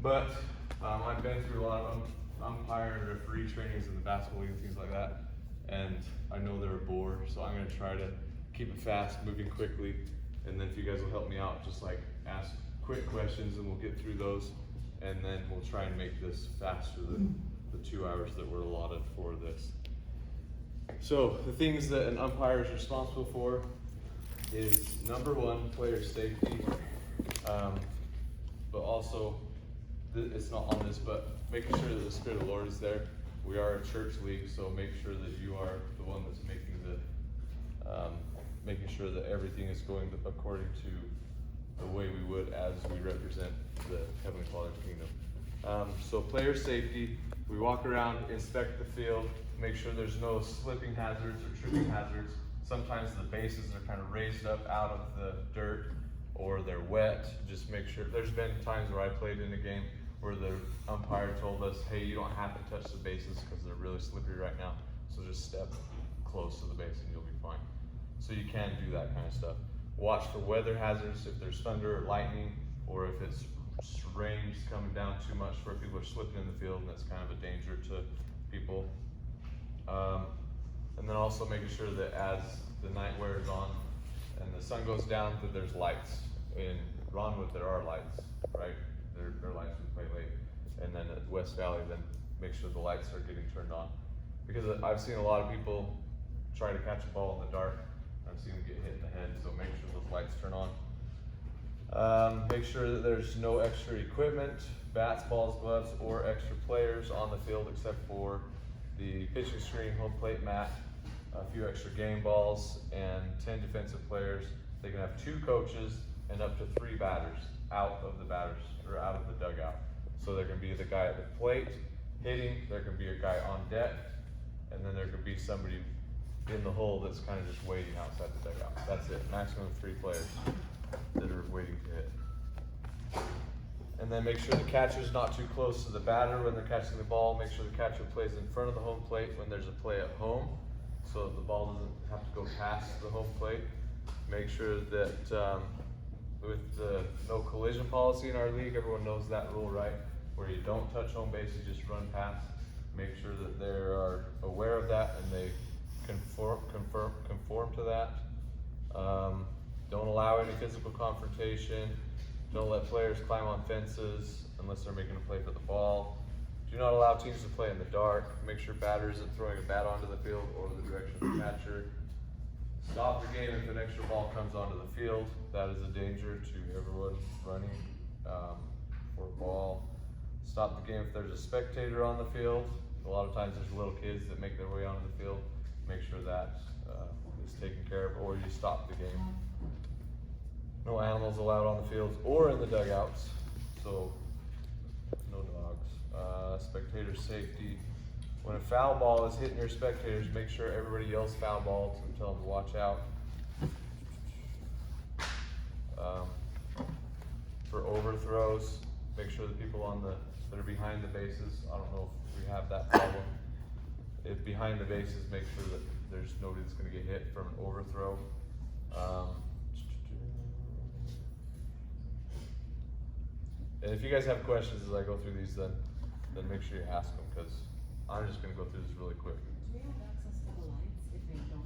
But I've been through a lot of umpire and referee trainings in the basketball league and things like that, and I know they're a bore, so I'm gonna try to keep it fast, moving quickly, and then if you guys will help me out, just like ask quick questions and we'll get through those, and then we'll try and make this faster than the 2 hours that were allotted for this. So the things that an umpire is responsible for is number one, player safety, but also it's not on this, but making sure that the Spirit of the Lord is there. We are a church league, so make sure that you are the one that's making sure that everything is going according to the way we would as we represent the Heavenly Father's kingdom. So player safety, we walk around, inspect the field, make sure there's no slipping hazards or tripping hazards. Sometimes the bases are kind of raised up out of the dirt or they're wet. Just make sure. There's been times where I played in a game where the umpire told us, hey, you don't have to touch the bases because they're really slippery right now. So just step close to the base and you'll be fine. So you can do that kind of stuff. Watch for weather hazards, if there's thunder or lightning, or if it's rain's coming down too much where people are slipping in the field, and that's kind of a danger to people. And then also making sure that as the night wears on and the sun goes down, that there's lights. In Ronwood, there are lights, right? There are lights we play late. And then at West Valley, then make sure the lights are getting turned on. Because I've seen a lot of people try to catch a ball in the dark. I've seen them get hit in the head, so make sure those lights turn on. Make sure that there's no extra equipment, bats, balls, gloves, or extra players on the field except for the pitching screen, home plate mat, a few extra game balls, and 10 defensive players. They can have 2 coaches and up to 3 batters out of the dugout. So there can be the guy at the plate hitting, there can be a guy on deck, and then there could be somebody in the hole that's kind of just waiting outside the dugout. That's it, maximum 3 players that are waiting to hit. And then make sure the catcher's not too close to the batter when they're catching the ball. Make sure the catcher plays in front of the home plate when there's a play at home, so that the ball doesn't have to go past the home plate. Make sure that with the no collision policy in our league, everyone knows that rule, right? Where you don't touch home base, you just run past. Make sure that they are aware of that and they conform to that. Don't allow any physical confrontation. Don't let players climb on fences unless they're making a play for the ball. Do not allow teams to play in the dark. Make sure batter isn't throwing a bat onto the field or the direction of the catcher. Stop the game if an extra ball comes onto the field. That is a danger to everyone running for a ball. Stop the game if there's a spectator on the field. A lot of times there's little kids that make their way onto the field. Make sure that is taken care of, or you stop the game. No animals allowed on the fields or in the dugouts, so no dogs. Spectator safety. When a foul ball is hitting your spectators, make sure everybody yells foul ball to tell them to watch out. For overthrows, make sure the people that are behind the bases, I don't know if we have that problem. If behind the bases, make sure that there's nobody that's going to get hit from an overthrow. And if you guys have questions as I go through these, then make sure you ask them, because I'm just going to go through this really quick. Do we have access to the lights if they don't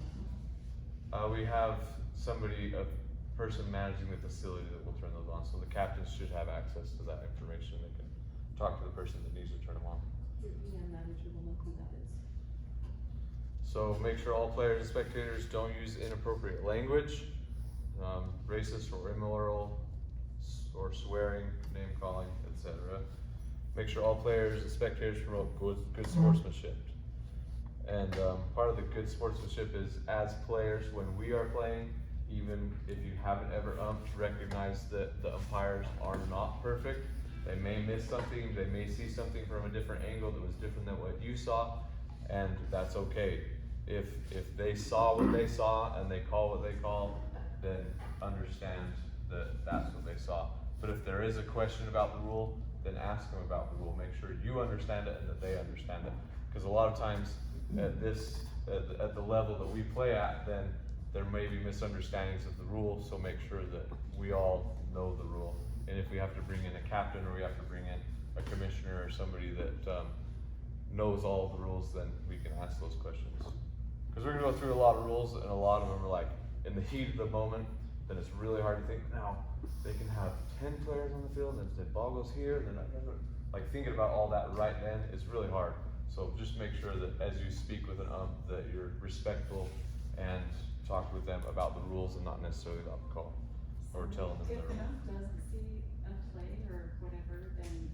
have? We have a person managing the facility that will turn those on, so the captains should have access to that information. They can talk to the person that needs to turn them on. The manager will know who that is. So make sure all players and spectators don't use inappropriate language, racist or immoral, or swearing, name calling, etc. Make sure all players and spectators promote good sportsmanship. And part of the good sportsmanship is, as players, when we are playing, even if you haven't ever umped, recognize that the umpires are not perfect. They may miss something, they may see something from a different angle that was different than what you saw, and that's okay. If they saw what they saw and they call what they call, then understand that that's what they saw. But if there is a question about the rule, then ask them about the rule. Make sure you understand it and that they understand it. Because a lot of times at the level that we play at, then there may be misunderstandings of the rule, so make sure that we all know the rule. And if we have to bring in a captain or we have to bring in somebody that, knows all the rules, then we can ask those questions. Cause we're gonna go through a lot of rules, and a lot of them are like, in the heat of the moment, then it's really hard to think, now, they can have 10 players on the field, and if the ball goes here, then like thinking about all that right then is really hard. So just make sure that as you speak with an that you're respectful and talk with them about the rules and not necessarily about the call, or telling them If they're an wrong. ump doesn't see a play or whatever, then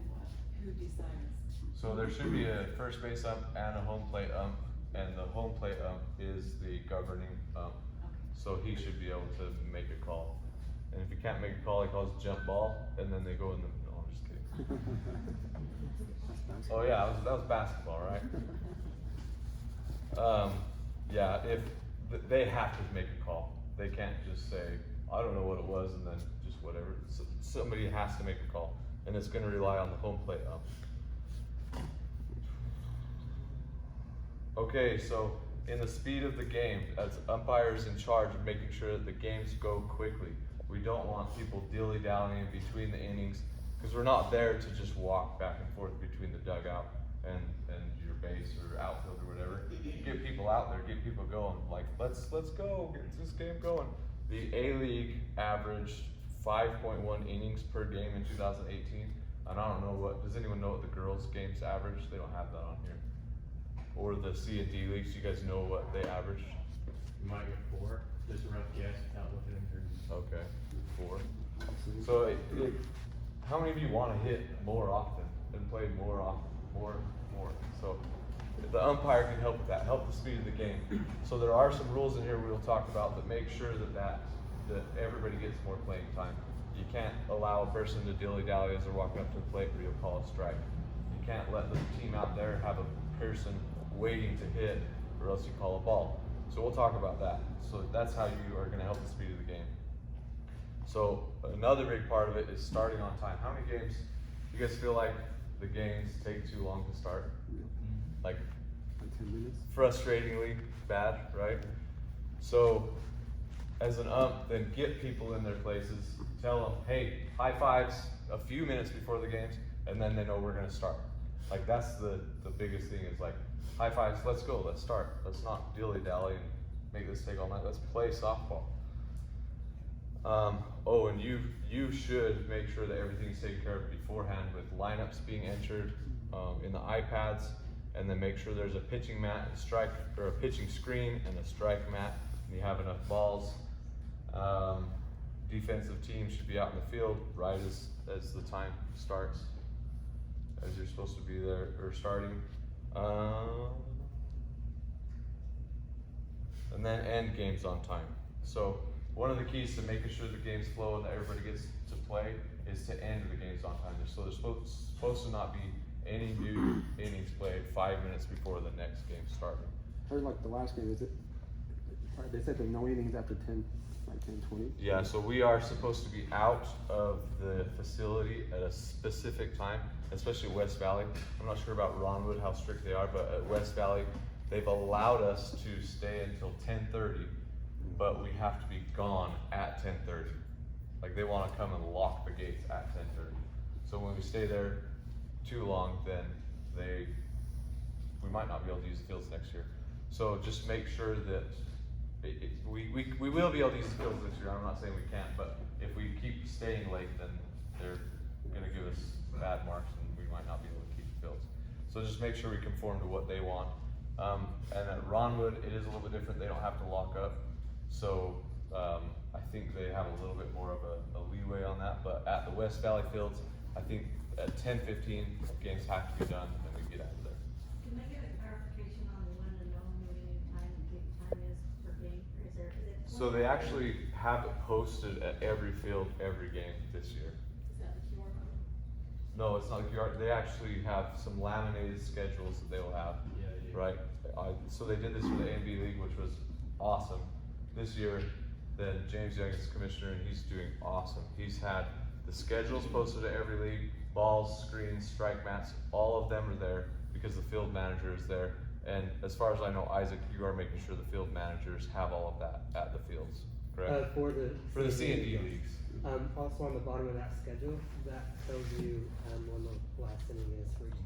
what? Who decides? So there should be a first base ump and a home plate ump, and the home plate ump is the governing ump. Okay. So he should be able to make a call. And if he can't make a call, he calls jump ball, and then they go in the, no, I'm just kidding. Oh yeah, that was basketball, right? Yeah, if, they have to make a call. They can't just say, I don't know what it was, and then just whatever. So, somebody has to make a call, and it's gonna rely on the home plate ump. Okay, so in the speed of the game, as umpires in charge of making sure that the games go quickly. We don't want people dilly-dallying between the innings, because we're not there to just walk back and forth between the dugout and your base or outfield or whatever. Get people out there, get people going, like, let's go, get this game going. The A-League averaged 5.1 innings per game in 2018, and I don't know does anyone know what the girls' games average? They don't have that on here. Or the C and D leagues, you guys know what they average? You might get 4, just a rough guess, without looking into it. Okay, 4. So how many of you want to hit more often and play more often, more? So the umpire can help with that, help the speed of the game. So there are some rules in here we'll talk about that make sure that everybody gets more playing time. You can't allow a person to dilly-dally as they're walking up to the plate where you'll call a strike. You can't let the team out there have a person waiting to hit, or else you call a ball. So we'll talk about that. So that's how you are going to help the speed of the game. So another big part of it is starting on time. How many games, you guys feel like the games take too long to start? Like 10 minutes. Frustratingly bad, right? So as an ump, then get people in their places, tell them, hey, high fives a few minutes before the games, and then they know we're gonna start. Like that's the biggest thing is like, high fives, let's go, let's start. Let's not dilly-dally and make this take all night, let's play softball. Oh, and you should make sure that everything's taken care of beforehand with lineups being entered in the iPads, and then make sure there's a pitching mat, a pitching screen, and a strike mat, and you have enough balls. Defensive teams should be out in the field right as the time starts, as you're supposed to be there or starting. And then end games on time. So one of the keys to making sure the games flow and that everybody gets to play is to end the games on time. So there's supposed to not be any new innings played 5 minutes before the next game starting. Or like the last game, they said that no innings after 10, like 10, 20? Yeah, so we are supposed to be out of the facility at a specific time, especially West Valley. I'm not sure about Ronwood, how strict they are, but at West Valley, they've allowed us to stay until 10:30, but we have to be gone at 10:30. Like they want to come and lock the gates at 10:30. So when we stay there too long, then we might not be able to use the fields next year. So just make sure that we will be able to use the fields this year. I'm not saying we can't, but if we keep staying late, then they're going to give us bad marks and we might not be able to keep the fields. So just make sure we conform to what they want. And at Ronwood, it is a little bit different. They don't have to lock up. So I think they have a little bit more of a leeway on that. But at the West Valley fields, I think at 10:15, games have to be done and we get out of there. Can I get a clarification on when the known meeting time and kick time is per game? Is it? So they actually have it posted at every field, every game this year. Is that the QR code? No, it's not QR. They actually have some laminated schedules that they will have. Yeah, yeah. Right? So they did this for the A&B League, which was awesome. This year, then James Young is commissioner and he's doing awesome. He's had the schedules posted to every league, balls, screens, strike mats, all of them are there because the field manager is there. And as far as I know, Isaac, you are making sure the field managers have all of that at the fields, correct? For the C and D leagues. Also on the bottom of that schedule, that tells you when the last inning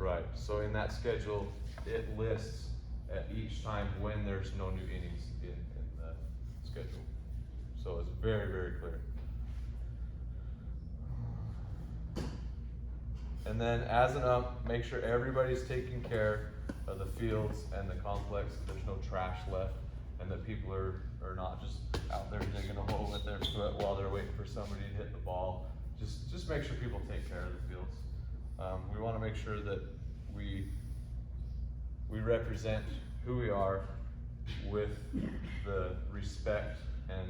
Right, so in that schedule, it lists at each time when there's no new innings in the schedule. So it's very, very clear. And then as an ump, make sure everybody's taking care of the fields and the complex, that there's no trash left, and that people are not just out there digging a hole with their foot while they're waiting for somebody to hit the ball. Just make sure people take care of the fields. We wanna make sure that we represent who we are with the respect and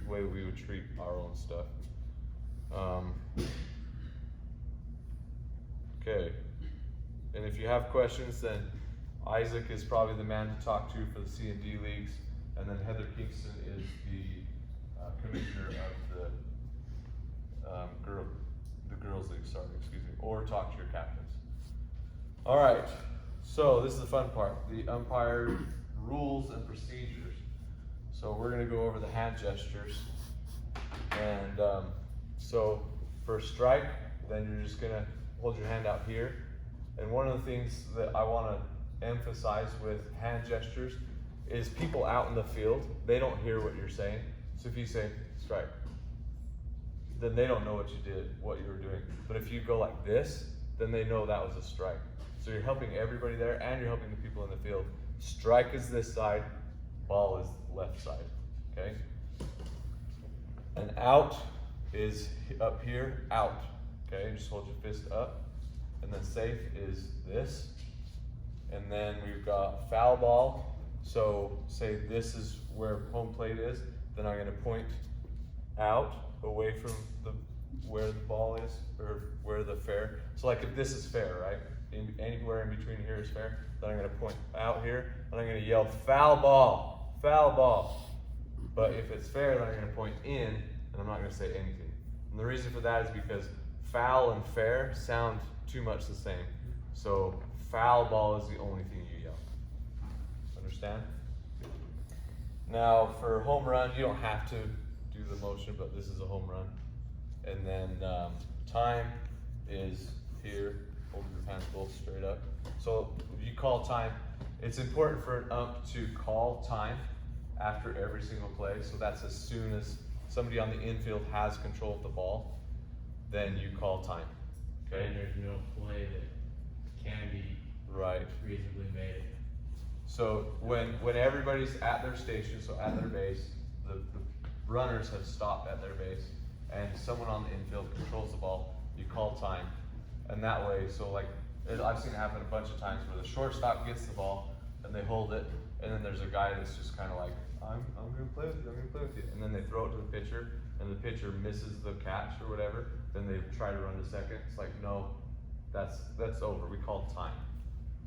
way we would treat our own stuff. Okay, and if you have questions, then Isaac is probably the man to talk to for the C&D leagues, and then Heather Kingston is the commissioner of the girls league, or talk to your captains. All right, so this is the fun part, the umpire rules and procedures. So we're gonna go over the hand gestures, and so for a strike, then you're just gonna hold your hand out here. And one of the things that I wanna emphasize with hand gestures is people out in the field, they don't hear what you're saying. So if you say strike, then they don't know what you did, what you were doing. But if you go like this, then they know that was a strike. So you're helping everybody there, and you're helping the people in the field. Strike is this side, ball is left side, okay? And out is up here, out, okay? Just hold your fist up. And then safe is this. And then we've got foul ball. So say this is where home plate is, then I'm gonna point out away from where the ball is, or where the fair. So like if this is fair, right? Anywhere in between here is fair, then I'm gonna point out here, and I'm gonna yell foul ball, foul ball. But if it's fair, then I'm gonna point in, and I'm not gonna say anything. And the reason for that is because foul and fair sound too much the same. So foul ball is the only thing you yell. Understand? Now for home run, you don't have to do the motion, but this is a home run. And then time is here. Hold your hands both straight up. So if you call time, it's important for an ump to call time after every single play. So that's as soon as somebody on the infield has control of the ball, then you call time. Okay? And there's no play that can be Right. reasonably made. So when everybody's at their station, so at their base, the runners have stopped at their base, and someone on the infield controls the ball, you call time. And that way, so like, I've seen it happen a bunch of times where the shortstop gets the ball and they hold it, and then there's a guy that's just kind of like, I'm gonna play with you, I'm gonna play with you. And then they throw it to the pitcher, and the pitcher misses the catch or whatever, then they try to run to second. It's like, no, that's over, we called time.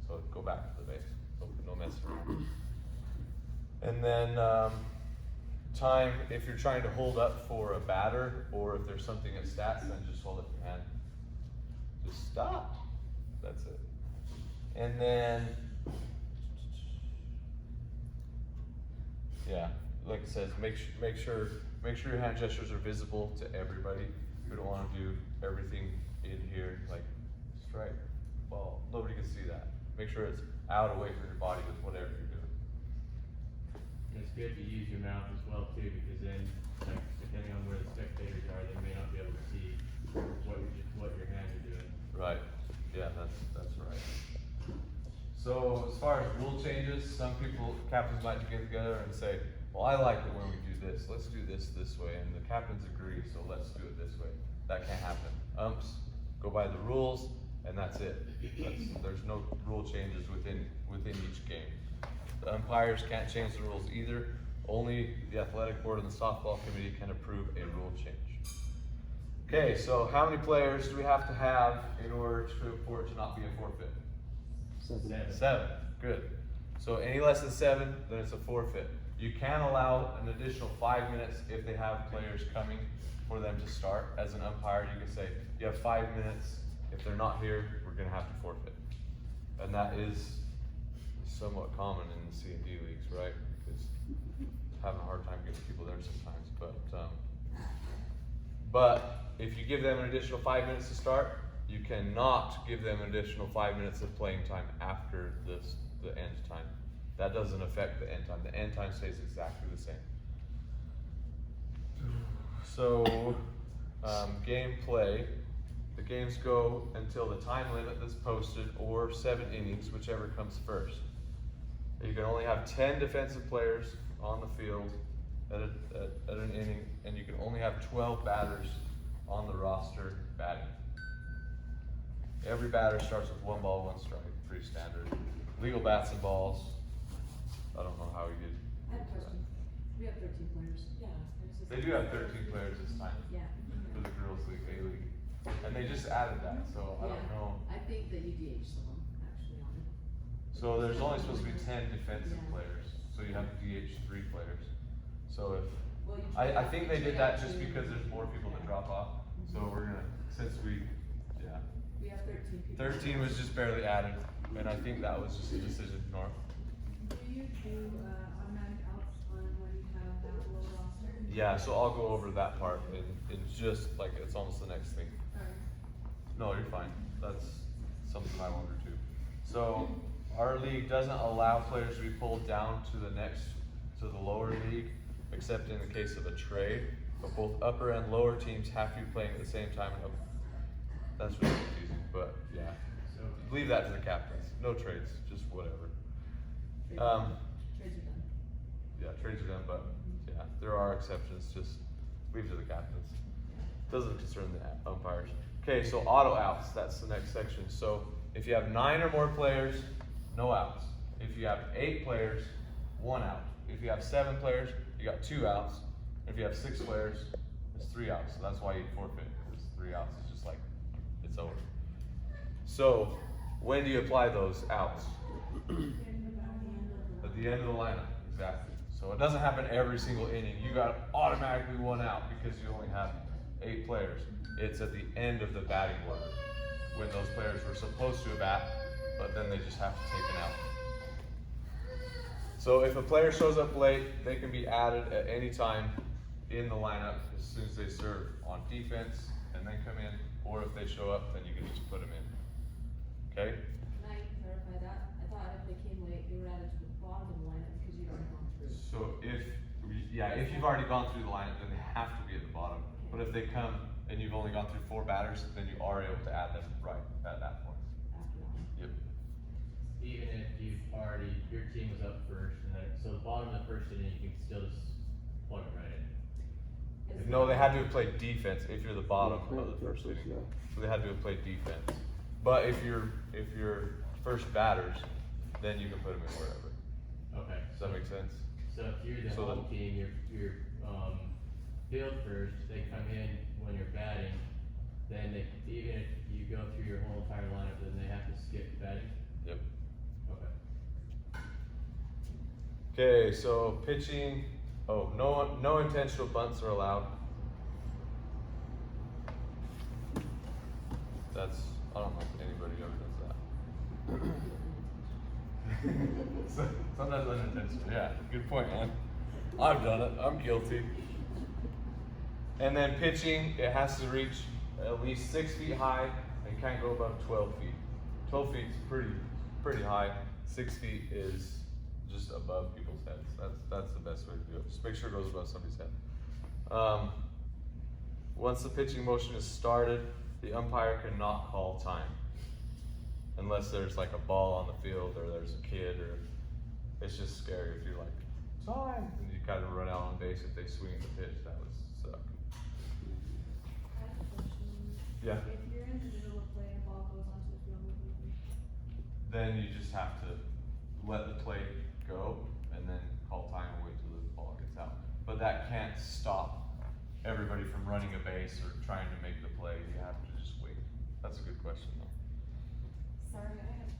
So go back to the base, no messing around. And then time, if you're trying to hold up for a batter, or if there's something at stats, then just hold up your hand. Just stop. That's it. And then, yeah, like it says, make sure your hand gestures are visible to everybody. We don't want to do everything in here, like strike, ball. Nobody can see that. Make sure it's out away from your body with whatever you're doing. And it's good to use your mouth as well too, because then, like, depending on where the spectators are, they may not be able to see what your hands are doing. Right. Yeah, that's right. So as far as rule changes, some captains might get together and say, well, I like it when we do this. Let's do this way. And the captains agree, so let's do it this way. That can't happen. Umps go by the rules, and that's it. There's no rule changes within each game. The umpires can't change the rules either. Only the athletic board and the softball committee can approve a rule change. Okay, so how many players do we have to have in order for it to not be a forfeit? 7. 7, good. So any less than 7, then it's a forfeit. You can allow an additional 5 minutes if they have players coming for them to start. As an umpire, you can say, you have 5 minutes. If they're not here, we're gonna have to forfeit. And that is somewhat common in the C&D leagues, right? Because having a hard time getting people there sometimes. But if you give them an additional 5 minutes to start, You cannot give them additional 5 minutes of playing time after the end time. That doesn't affect the end time. The end time stays exactly the same. So, gameplay. The games go until the time limit that's posted or 7 innings, whichever comes first. You can only have 10 defensive players on the field at an inning, and you can only have 12 batters on the roster batting. Every batter starts with 1 ball, 1 strike, pretty standard. Legal bats and balls. I don't know how we did. I have a question. We have 13 players. Yeah. They do have 13 players this time Yeah. for the Girls League, A-League. And they just added that, so I don't know. I think that you DH someone, actually, on it. So there's only supposed to be 10 defensive Yeah. players, so you have to DH 3 players. So if, Well, you I trade- think they did trade that out just two. because there's more people that Yeah. drop off. So we're gonna, since we, yeah. We have 13 people. 13 was just barely added, and I think that was just a decision, Norm. Do you do automatic outs on when you have that low roster? Yeah, so I'll go over that part in just like, it's almost the next thing. Sorry. No, you're fine. That's something I wonder too. So our league doesn't allow players to be pulled down to the lower league, except in the case of a trade. But both upper and lower teams have to be playing at the same time. That's really confusing, but yeah. So, Leave that to the captains. No trades, just whatever. Trades are done. Yeah, trades are done, but yeah, there are exceptions. Just leave it to the captains. Doesn't concern the umpires. Okay, so auto outs, that's the next section. So if you have 9 or more players, no outs. If you have 8 players, 1 out. If you have 7 players, you got 2 outs. If you have 6 players, it's 3 outs. So that's why you forfeit. It's 3 outs. It's just like, it's over. So when do you apply those outs? At the end of the lineup, exactly. So it doesn't happen every single inning. You got automatically 1 out because you only have 8 players. It's at the end of the batting order when those players were supposed to bat, but then they just have to take an out. So if a player shows up late, they can be added at any time in the lineup as soon as they serve on defense and then come in, or if they show up, then you can just put them in. Okay? Can I clarify that? I thought if they came late, they were added to the bottom of the lineup because you'd already gone through. So if you've already gone through the lineup, then they have to be at the bottom. But if they come and you've only gone through 4 batters, then you are able to add them right at that point. After that one. Yep. even if you've already, your team was up first, and then, so the bottom of the first inning, you can still just plug it right in. No, they had to have played defense if you're the bottom of the first inning. Yeah. So they had to have played defense. But if you're first batters, then you can put them in wherever. Okay. Does that make sense? So if you're the So home team, you're field first, they come in when you're batting, then they, even if you go through your whole entire lineup, then they have to skip batting? Yep. Okay. Okay, so pitching, no intentional bunts are allowed. That's, I don't know if anybody ever does that. Sometimes unintentional, yeah, good point, man. I've done it, I'm guilty. And then pitching, it has to reach at least 6 feet high and can't go above 12 feet. 12 feet is pretty high. 6 feet is just above people's heads. That's the best way to do it. Just make sure it goes above somebody's head. Once the pitching motion is started, the umpire cannot call time. Unless there's like a ball on the field or there's a kid, or it's just scary if you're like, time, and you kind of run out on base if they swing the pitch. That would suck. I have a question. Yeah. If you're in the middle of play and ball goes onto the field, what do you do? Then you just have to let the play go and then call time and wait till the ball gets out. But that can't stop everybody from running a base or trying to make the play. You have to just wait. That's a good question though. Sorry, I have.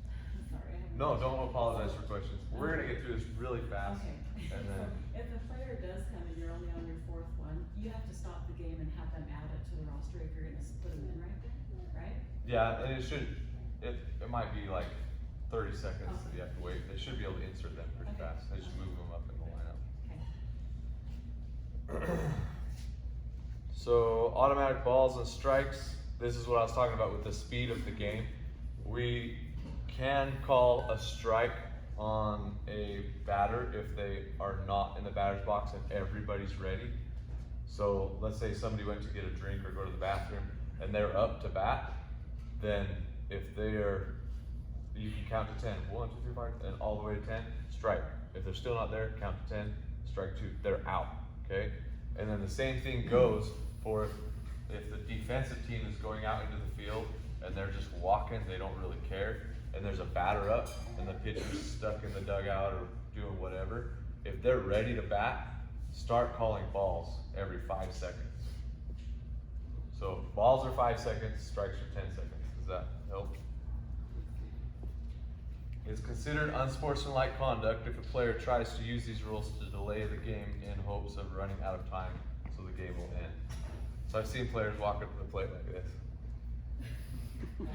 No, don't apologize for questions. We're gonna get through this really fast. Okay. And then, So if a player does come and you're only on your 4th one, you have to stop the game and have them add it to the roster if you're gonna put them in right? yeah, and it might be like 30 seconds that you have to wait. They should be able to insert them pretty Okay. fast. They just move them up in the lineup. Okay. So automatic balls and strikes, this is what I was talking about with the speed of the game. We can call a strike on a batter if they are not in the batter's box and everybody's ready. So let's say somebody went to get a drink or go to the bathroom and they're up to bat, then if they're, you can count to 10. 1, 2, 3, 4, and all the way to 10, strike. If they're still not there, count to 10, strike 2. They're out, okay? And then the same thing goes for if the defensive team is going out into the field and they're just walking, they don't really care, and there's a batter up and the pitcher's stuck in the dugout or doing whatever. If they're ready to bat, start calling balls every 5 seconds. So balls are 5 seconds, strikes are 10 seconds. Does that help? It's considered unsportsmanlike conduct if a player tries to use these rules to delay the game in hopes of running out of time so the game will end. So I've seen players walk up to the plate like this.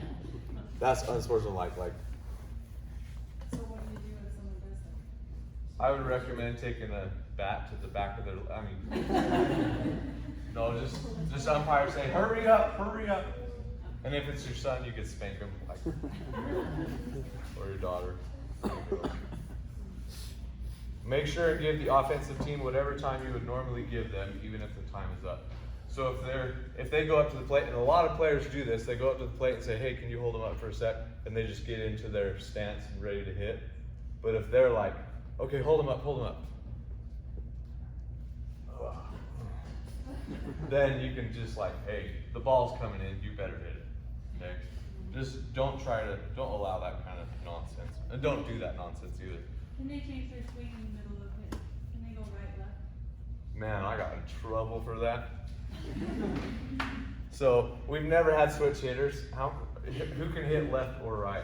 That's unsportsmanlike. Like, So what do you do if someone does that? I would recommend taking a bat to the back of their, no, just umpire say, hurry up, hurry up. And if it's your son, you could spank him, like, or your daughter. Make sure to give the offensive team whatever time you would normally give them, even if the time is up. So if they go up to the plate, and a lot of players do this, they go up to the plate and say, hey, can you hold them up for a sec? And they just get into their stance and ready to hit. But if they're like, okay, hold them up, then you can just like, hey, the ball's coming in, you better hit it, okay? Just don't allow that kind of nonsense. And don't do that nonsense either. Can they change their swing in the middle of it? Can they go right, left? Man, I got in trouble for that. So we've never had switch hitters. Who can hit left or right?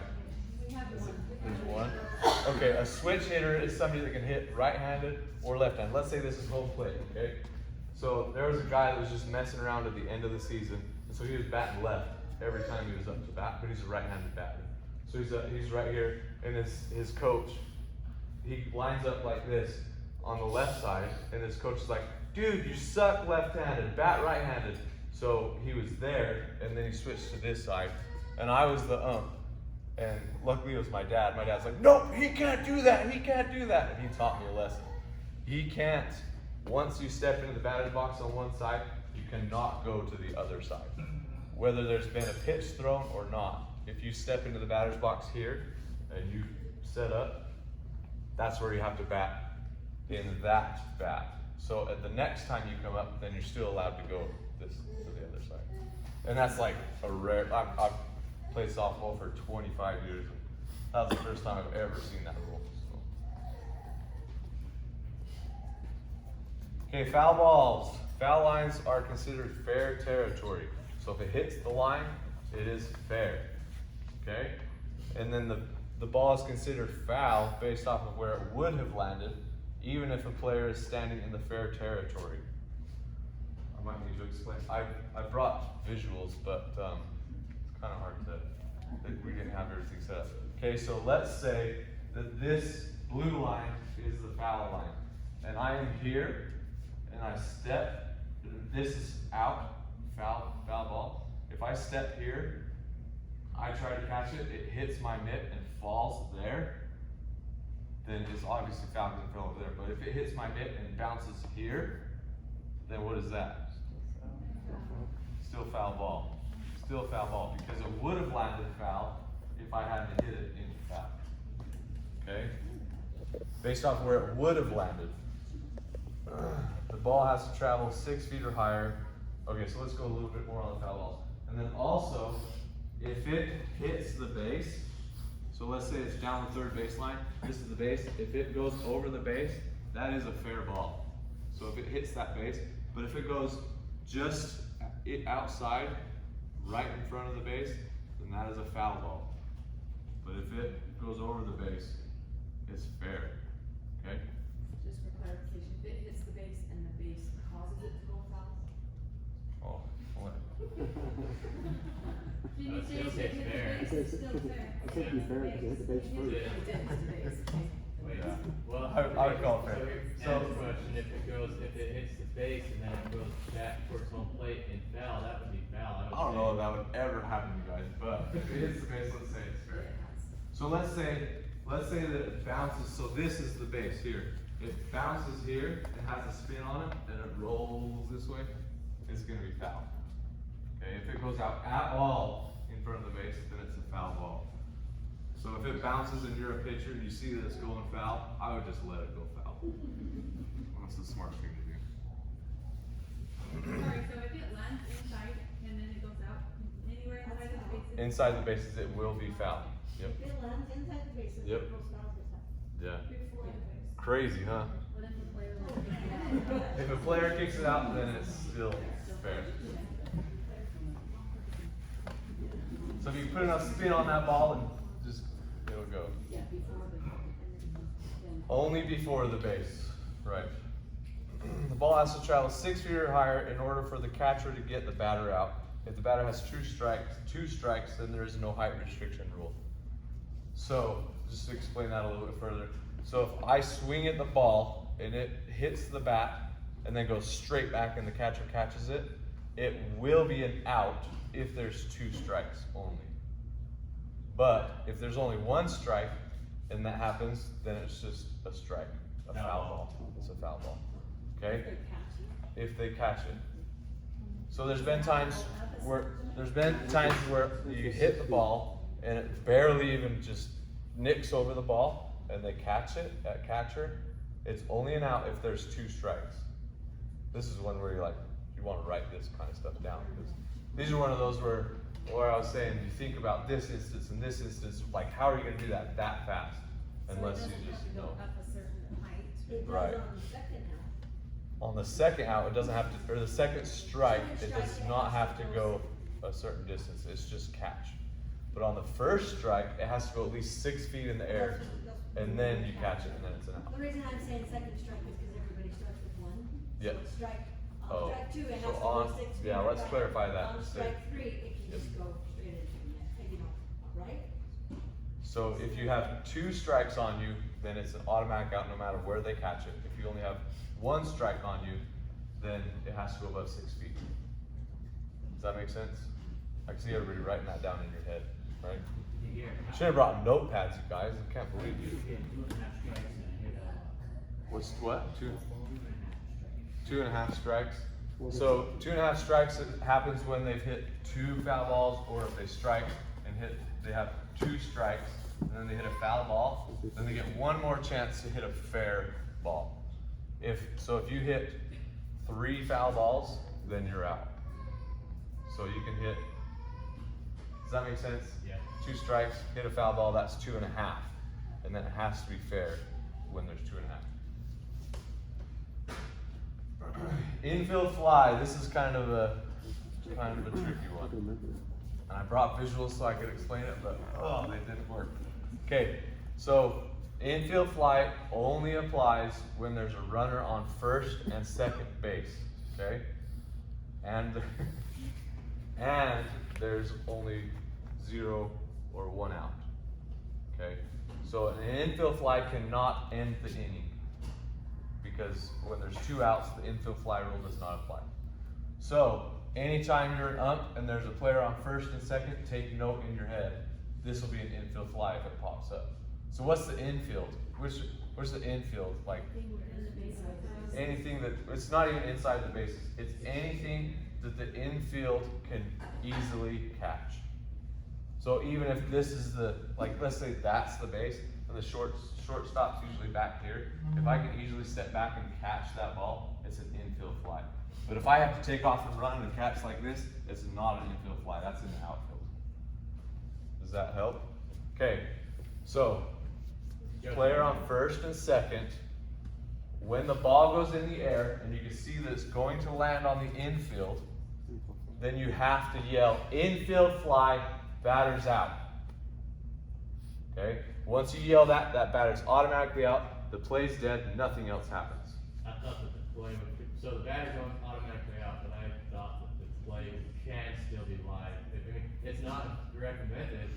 We have one. There's one. Okay, a switch hitter is somebody that can hit right-handed or left-handed. Let's say this is home plate, okay? So there was a guy that was just messing around at the end of the season, and so he was batting left every time he was up to bat, but he's a right-handed batter. So he's right here, and his coach, he lines up like this on the left side, and his coach is like, dude, you suck left-handed, bat right-handed. So he was there, and then he switched to this side, and I was the ump. And luckily it was my dad. My dad's like, nope, he can't do that, he can't do that. And he taught me a lesson. He can't, once you step into the batter's box on one side, you cannot go to the other side. Whether there's been a pitch thrown or not. If you step into the batter's box here, and you set up, that's where you have to bat in that bat. So at the next time you come up, then you're still allowed to go this to the other side. And that's like a rare, I've played softball for 25 years. And that was the first time I've ever seen that rule. So. Okay, foul balls. Foul lines are considered fair territory. So if it hits the line, it is fair. Okay? And then the ball is considered foul based off of where it would have landed, even if a player is standing in the fair territory. I might need to explain. I brought visuals, but it's kind of hard we didn't have everything set up. Okay, so let's say that this blue line is the foul line. And I am here, and I step, this is out, foul ball. If I step here, I try to catch it, it hits my mitt and falls there, then it's obviously foul because it fell over there. But if it hits my mitt and bounces here, then what is that? Still foul ball. Still foul ball because it would have landed foul if I hadn't hit it into foul. Okay? Based off where it would have landed. The ball has to travel 6 feet or higher. Okay, so let's go a little bit more on the foul balls. And then also, if it hits the base, so let's say it's down the third baseline, this is the base. If it goes over the base, that is a fair ball. So if it hits that base, but if it goes just outside, right in front of the base, then that is a foul ball. But if it goes over the base, it's fair. Okay? Just for clarification, if it hits the base and the base causes it to go foul? Oh, what? Did you say It's if it hit fair. the base, it's still fair? It should be fair because it hit the base first. It did hit the base, okay. Wait, Yeah. well, I would call it fair. So, next question, if it hits the base and then it goes back towards home plate and foul, that would be foul. I don't know if that would ever happen to you guys, but if it hits the base, let's say it's fair. So let's say that it bounces, so this is the base here. It bounces here, it has a spin on it, and it rolls this way, it's gonna be foul. Okay, if it goes out at all in front of the base, then it's a foul ball. So if it bounces and you're a pitcher and you see that it's going foul, I would just let it go foul. That's the smart thing to do. Sorry, so if it lands inside and then it goes out, anywhere inside of the bases? Inside the bases, it will be foul. Yep. If it lands inside the bases, Yep. it goes foul this time. Yeah. Before the base. Crazy, huh? What if the player like? If a player kicks it out, then it's still fair. So if you put enough spin on that ball, and just it'll go. Yeah, before the, then. Only before the base, right? The ball has to travel 6 feet or higher in order for the catcher to get the batter out. If the batter has two strikes, then there is no height restriction rule. So, just to explain that a little bit further. So if I swing at the ball and it hits the bat and then goes straight back and the catcher catches it, it will be an out if there's 2 strikes only. But if there's only 1 strike and that happens, then it's just a strike, a foul ball. It's a foul ball. Okay? They catch you. If they catch it. So there's been times where you hit the ball and it barely even just nicks over the ball and they catch it at catcher. It's only an out if there's 2 strikes. This is one where you're like, you want to write this kind of stuff down, because these are one of those where I was saying, you think about this instance and this instance, like how are you going to do that fast? Unless you just know. Up a certain height. It does Right. on the second half. On the second out, it doesn't have to, or the second strike, it does not have to go a certain distance, it's just catch. But on the first strike, it has to go at least 6 feet in the air, and then you catch it, and then it's an out. The reason I'm saying second strike is because everybody starts with 1. Yeah. So strike, Oh, on strike 2, it has so to go on- 6 feet. yeah, let's right? clarify that On instead. strike 3, it can Yep. just go straight into the net, you know, right? So if you have 2 strikes on you, then it's an automatic out no matter where they catch it. If you only have 1 strike on you, then it has to go above 6 feet. Does that make sense? I can see everybody writing that down in your head, right? Should have brought notepads, you guys. I can't believe you. What's what? 2.5 strikes. So 2.5 strikes happens when they've hit 2 foul balls, or if they strike and they have 2 strikes, and then they hit a foul ball, then they get 1 more chance to hit a fair ball. If you hit 3 foul balls, then you're out. So you can hit. Does that make sense? Yeah. 2 strikes, hit a foul ball, that's 2.5. And then it has to be fair when there's 2.5. Infield fly, this is kind of a tricky I one. can remember. And I brought visuals so I could explain it, but they didn't work. Okay, so infield fly only applies when there's a runner on first and second base, okay? And there's only 0 or 1 out, okay? So an infield fly cannot end the inning, because when there's 2 outs, the infield fly rule does not apply. So anytime you're an ump and there's a player on first and second, take note in your head, this will be an infield fly if it pops up. So what's the infield? Where's the infield? Like anything that, it's not even inside the bases, it's anything that the infield can easily catch. So even if this is let's say that's the base, and the shortstop's usually back here, if I can easily step back and catch that ball, it's an infield fly. But if I have to take off and run and catch like this, it's not an infield fly, that's in the outfield. Does that help? Okay, so player on first and second, when the ball goes in the air and you can see that it's going to land on the infield, then you have to yell, infield fly, batter's out. Okay? Once you yell that, that batter's automatically out, the play's dead, nothing else happens. I thought that the play would, so the batter's going automatically out, but I thought that the play can still be live. I mean, it's not recommended,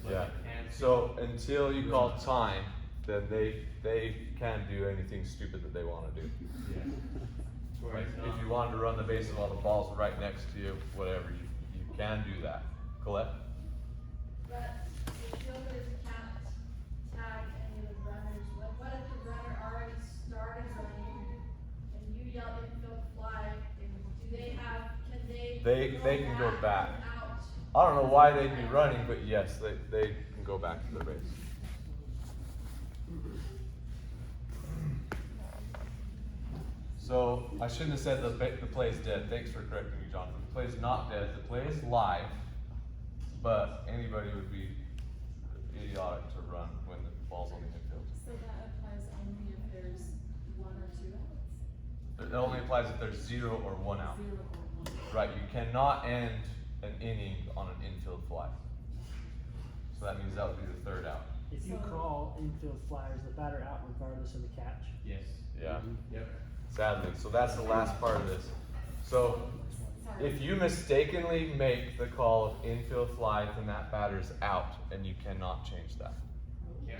but Yeah. it can. So until you call time, then they can do anything stupid that they wanna do. Yeah. Where Like, it's if not- you wanted to run the base while the ball's right next to you, whatever, you can do that. Colette? But if nobody's can't tag any of the runners, what if the runner already started running and you yell infield fly, do they have, can they? They can go back. and out? I don't know why they'd be running, but yes, they can go back to the base. So, I shouldn't have said the play's dead. Thanks for correcting me, Jonathan. The play's not dead. The play is live, but anybody would be idiotic to run when the ball's on the infield. So that applies only if there's 1 or 2 outs? It only applies if there's 0 or 1 out. 0 or 1. Right, you cannot end an inning on an infield fly. So that means that would be the 3rd out. If you call infield flyers, the batter out regardless of the catch. Yes. Yeah, Yep. sadly. So that's the last part of this. So Sorry. if you mistakenly make the call of infield fly, then that batter's out, and you cannot change that.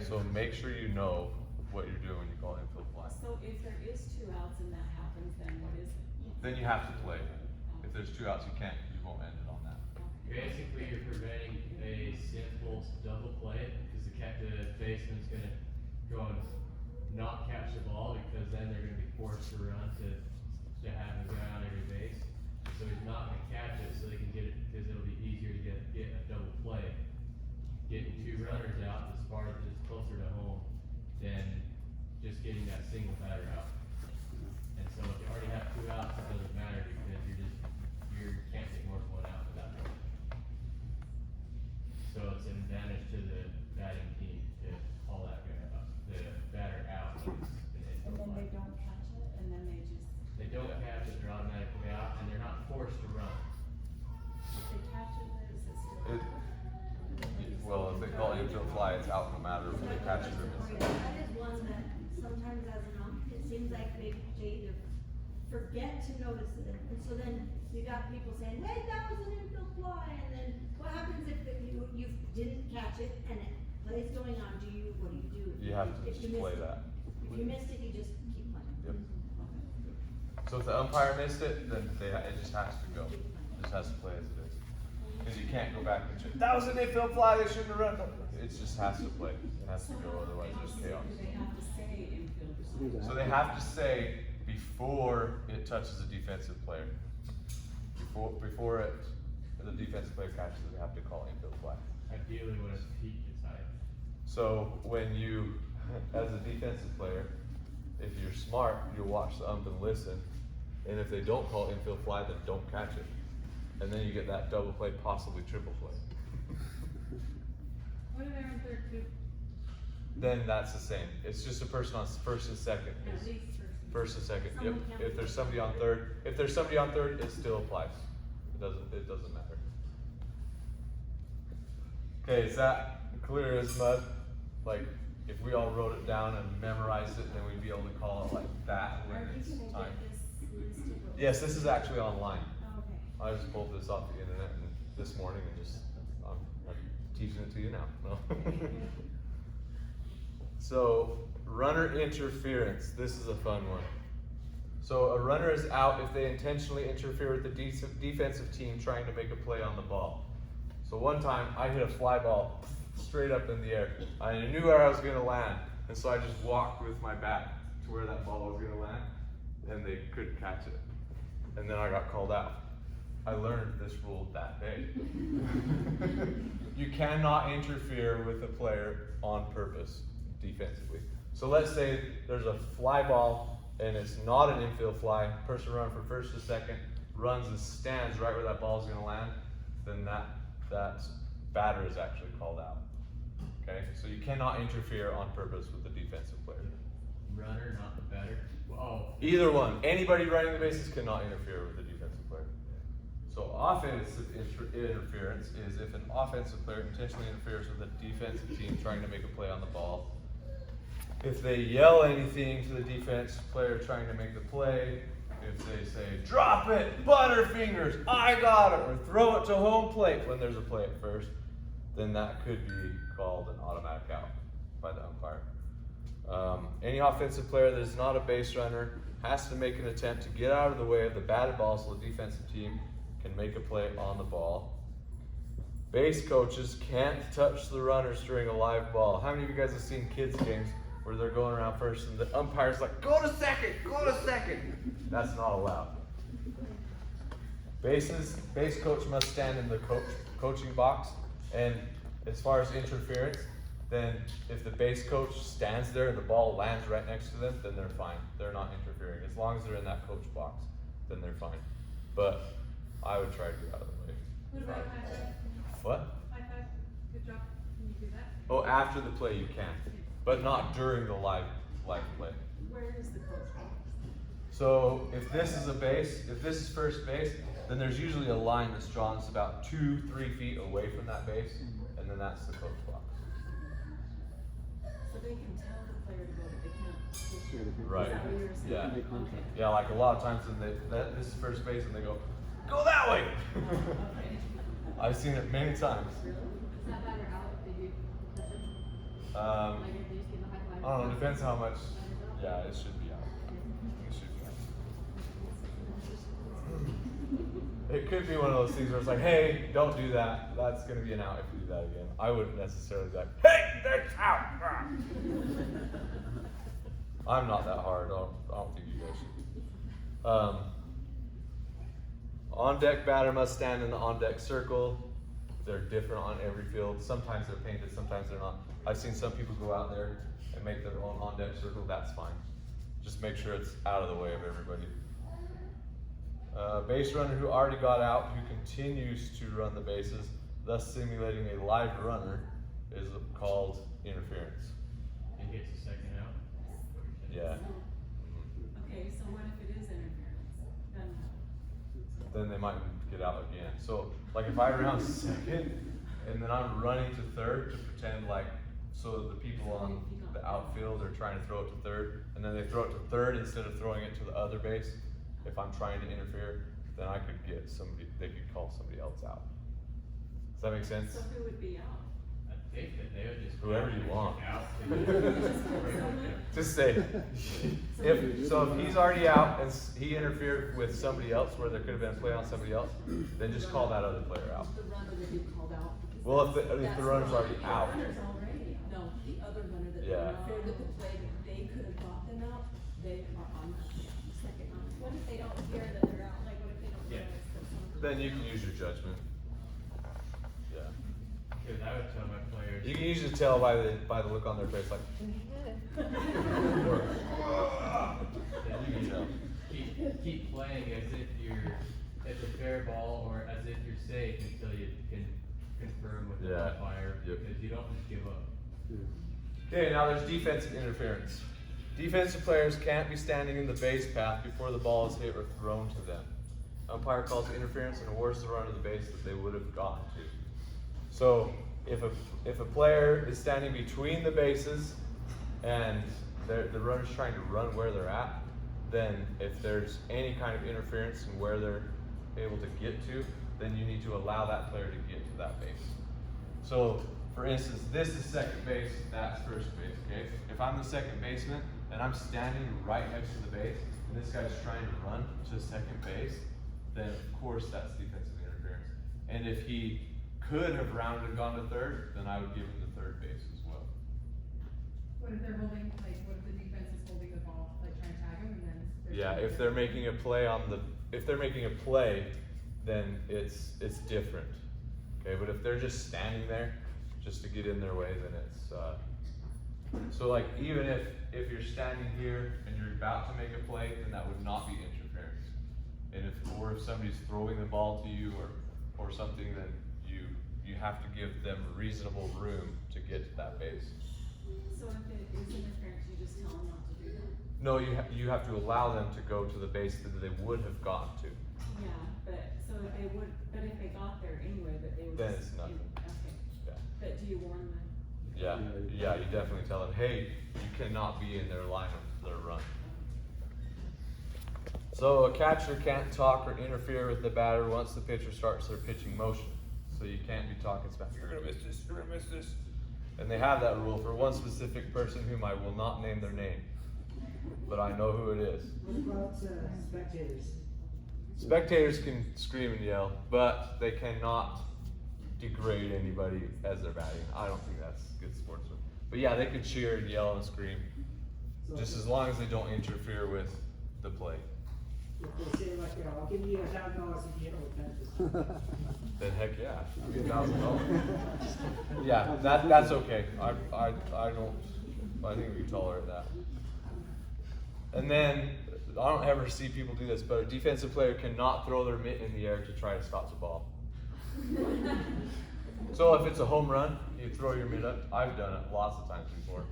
So make sure you know what you're doing when you call infield fly. So if there is 2 outs and that happens, then what is it? Then you have to play. If there's 2 outs, you won't end it on that. Basically, you're preventing a simple double play because the baseman's gonna go and not catch the ball because then they're gonna be forced to run to have him go on every base. So he's not gonna catch it so they can get it because it'll be easier to get a double play. Getting 2 runners out is closer to home than just getting that single batter out. And so if you already have 2 outs, it doesn't matter because you can't take more than 1 out at that point. So it's an advantage to the batting team to call that guy up, the batter out. And then they don't catch it, and then they just, They don't catch it, they're automatically out, and they're not forced to run. if they catch it, then is it still? Well, if they call infield fly, it's out no matter if they catch it or miss it. That is one that sometimes as an ump, it seems like maybe they either forget to notice it, and so then you got people saying, hey, that was an infield fly, and then what happens if you didn't catch it and it plays going on, what do you do? You have to If just you play missed it? that. If you missed it, you just keep playing. Yep. So if the umpire missed it, then it just has to go. It just has to play as it is. Because you can't go back and check, that was an infield fly, they shouldn't have run. It just has to play. It has to go, otherwise there's chaos. Do they have to say infield? So they have to say before it touches a defensive player. Before the defensive player catches it, they have to call infield fly. Ideally, when it's peak, it's high. So when you, as a defensive player, if you're smart, you'll watch the ump and listen. And if they don't call infield fly, then don't catch it. And then you get that double play, possibly triple play. What if they're in 3rd too? Then that's the same. It's just a person on 1st and 2nd. At least First and 2nd, yep. Someone can't- If there's somebody on 3rd, it still applies. It doesn't matter. Okay, is that clear as mud? Like, if we all wrote it down and memorized it, then we'd be able to call it like that when Are it's you gonna time. get this listed? Yes, this is actually online. Oh, okay. I just pulled this off the internet this morning and just, I'm teaching it to you now. No. So, runner interference. This is a fun one. So, a runner is out if they intentionally interfere with the defensive team trying to make a play on the ball. So, one time I hit a fly ball straight up in the air. I knew where I was going to land, and so I just walked with my bat to where that ball was going to land, and they couldn't catch it. And then I got called out. I learned this rule that day. You cannot interfere with a player on purpose defensively. So let's say there's a fly ball and it's not an infield fly, person running from 1st to 2nd runs and stands right where that ball is going to land, then that batter is actually called out. Okay, so you cannot interfere on purpose with the defensive player. Runner, not the batter. Oh, Either one. Anybody running the bases cannot interfere with the defensive player. So offensive interference is if an offensive player intentionally interferes with a defensive team trying to make a play on the ball. If they yell anything to the defense player trying to make the play, if they say, drop it, butterfingers, I got it, or throw it to home plate when there's a play at first, then that could be called an automatic out by the umpire. Any offensive player that is not a base runner has to make an attempt to get out of the way of the batted ball so the defensive team can make a play on the ball. Base coaches can't touch the runners during a live ball. How many of you guys have seen kids games where they're going around first and the umpire's like, go to second, go to second? That's not allowed. Base coach must stand in the coaching box, and as far as interference, then if the base coach stands there and the ball lands right next to them, then they're fine. They're not interfering. As long as they're in that coach box, then they're fine. But I would try to get out of the way. What about high five? What? High five, good job, can you do that? Oh, after the play you can, but not during the live play. Where is the coach box? So if this is a base, if this is first base, then there's usually a line that's drawn that's about 2-3 feet away from that base, and then that's the coach box. So they can tell the player to go, but they can't. Yeah, they can't- Right. Is that what you were saying? Yeah. Make contact. Yeah, like a lot of times when this is first base and they go that way. Okay. I've seen it many times. Is that batter out if they do? Um, Like if they just give a high five? I don't know, depends how much. Yeah, it should be out. It should be out. It could be one of those things where it's like, hey, don't do that. That's going to be an out if you do that again. I wouldn't necessarily be like, hey, that's out. I'm not that hard. I don't think you guys should. On deck batter must stand in the on deck circle. They're different on every field. Sometimes they're painted, sometimes they're not. I've seen some people go out there and make their own on deck circle. That's fine. Just make sure it's out of the way of everybody. Base runner who already got out, who continues to run the bases, thus simulating a live runner, is called interference. And gets a second out. Yeah. Okay, so what if it is interference? Then they might get out again. So, like if I run second, and then I'm running to third to pretend like, so the people on the outfield are trying to throw it to third, and then they throw it to third instead of throwing it to the other base. If I'm trying to interfere, then I could get somebody, they could call somebody else out. Does that make sense? So who would be out? I think that they would just. Whoever you want. Out. Just say, if he's already out and he interfered with somebody else where there could have been a play on somebody else, then just call that other player out. The runner that you called out. Well, if the runner's already out. The runner's already out. No, the other runner that Yeah. interfered with the play that they could have got them out, they are on the second line. What if they don't hear that they're out, like what if they don't Yeah. realize that someone's. Then you can use your judgment. Yeah. Cause I would tell my players. You can usually tell by the look on their face, like. That you You know. keep playing as if it's a fair ball or as if you're safe until you can confirm with the Yeah. umpire, Yep. because you don't just give up. Okay, now there's defensive interference. Defensive players can't be standing in the base path before the ball is hit or thrown to them. Umpire calls interference and awards the run to the base that they would have gotten to. So if a player is standing between the bases and the runner's trying to run where they're at, then if there's any kind of interference in where they're able to get to, then you need to allow that player to get to that base. So for instance, this is second base, that's first base, okay? If I'm the second baseman and I'm standing right next to the base and this guy's trying to run to second base, then of course that's defensive interference. And if he could have rounded and gone to third, then I would give him the third base as well. What if they're holding, like, what if the defense is holding the ball, like trying to tag them and then? Yeah, if they're making a play then it's different. Okay, but if they're just standing there just to get in their way, then it's so like even if you're standing here and you're about to make a play, then that would not be interference. And if somebody's throwing the ball to you or something, then you have to give them reasonable room to get to that base. So if it is interference, you just tell them not to do that? No, you have to allow them to go to the base that they would have gotten to. Yeah, but if they got there anyway, but they were Then just. it's nothing. Okay, Yeah. but do you warn them? Yeah, you definitely tell them, hey, you cannot be in their line of their run. So a catcher can't talk or interfere with the batter once the pitcher starts their pitching motion. So you can't be talking smack, you're gonna miss this, you're gonna miss this. And they have that rule for one specific person whom I will not name their name, but I know who it is. What about spectators? Spectators can scream and yell, but they cannot degrade anybody as they're batting. I don't think that's good sportsmanship. But yeah, they could cheer and yell and scream, So just as long as they don't interfere with the play. if they say like, I'll give you $1,000 if you hit with fences. Then heck yeah, give me $1,000. Yeah, that's okay. I think we can tolerate that. And then I don't ever see people do this, but a defensive player cannot throw their mitt in the air to try to stop the ball. So if it's a home run, you throw your mitt up. I've done it lots of times before,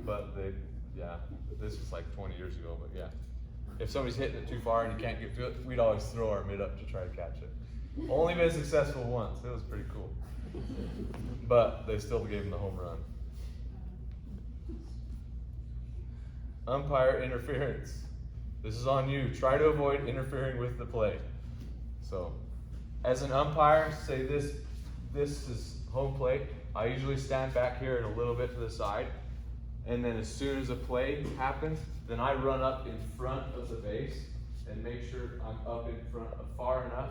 but this was like 20 years ago. But yeah, if somebody's hitting it too far and you can't get to it, we'd always throw our mitt up to try to catch it. Only been successful once. It was pretty cool, but they still gave him the home run. Umpire interference. This is on you. Try to avoid interfering with the play. So, as an umpire, say this is home plate. I usually stand back here and a little bit to the side. And then as soon as a play happens, then I run up in front of the base and make sure I'm up in front far enough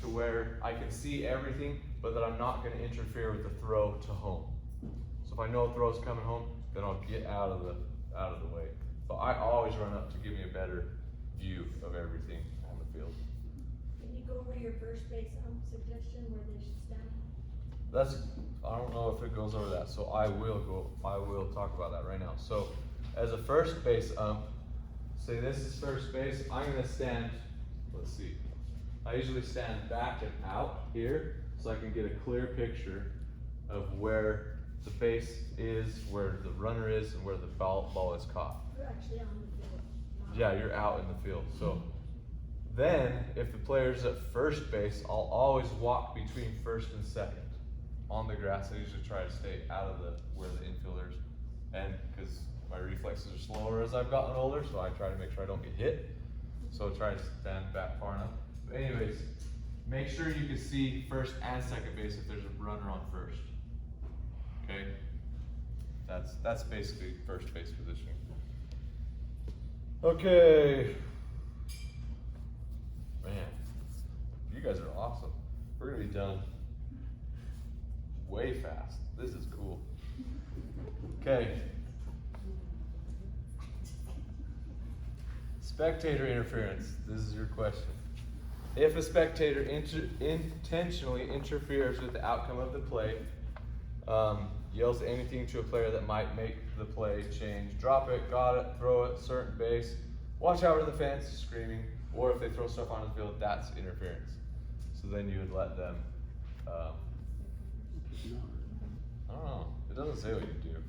to where I can see everything, but that I'm not going to interfere with the throw to home. So if I know a throw's coming home, then I'll get out of the way. But I always run up to give me a better view of everything on the field. Can you go over your first base suggestion where they should stand? I don't know if it goes over that, so I will talk about that right now. So as a first base ump, say this is first base, I'm gonna stand, let's see, I usually stand back and out here so I can get a clear picture of where the base is, where the runner is, and where the ball is caught. You're actually on the field. Yeah, you're out in the field. So then, if the player's at first base, I'll always walk between first and second on the grass. I usually try to stay out of where the infielders, and because my reflexes are slower as I've gotten older, so I try to make sure I don't get hit. So try to stand back far enough. But anyways, make sure you can see first and second base if there's a runner on first. Okay, that's basically first base positioning. Okay, man, you guys are awesome. We're gonna be done way fast. This is cool. Okay. Spectator interference. This is your question. If a spectator intentionally interferes with the outcome of the play, yells anything to a player that might make the play change, drop it, got it, throw it, certain base, watch out for the fence, screaming, or if they throw stuff onto the field, that's interference. So then you would let them, I don't know, it doesn't say what you do.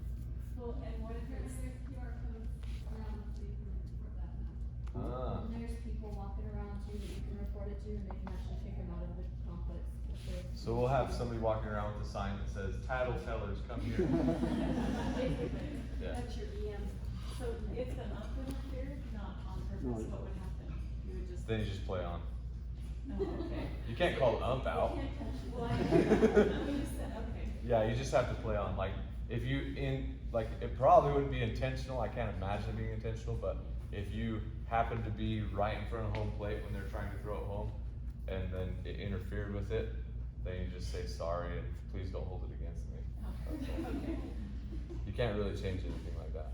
Well, and what if there's QR codes around so you can report that now? Ah. And there's people walking around too that you can report it to and they can actually take them out of the complex. if they're- So we'll have somebody walking around with a sign that says, "Tattletellers, come here." Yeah. That's your EM. So if the ump interfered, not on purpose, No. what would happen? You would just. Then you just play on. Oh, okay. You can't call the ump out. Well, I you just said, okay. Yeah, you just have to play on. Like, if you it probably wouldn't be intentional. I can't imagine it being intentional, but if you happen to be right in front of home plate when they're trying to throw it home, and then it interfered with it, then you just say sorry and please don't hold it against me. Okay. Okay. You can't really change anything like that.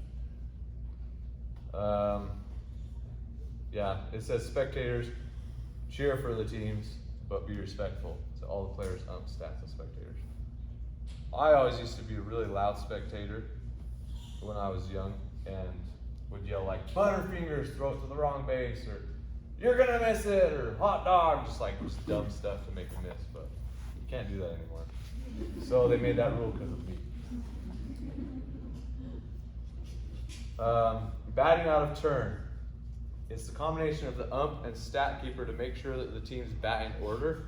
Yeah, it says spectators cheer for the teams, but be respectful to all the players, umps, stats, and spectators. I always used to be a really loud spectator when I was young and would yell like "Butterfingers, throw it to the wrong base," or "You're gonna miss it," or "Hot dog," just dumb stuff to make a miss, but you can't do that anymore. So they made that rule because of me. Batting out of turn. It's the combination of the ump and stat keeper to make sure that the teams bat in order.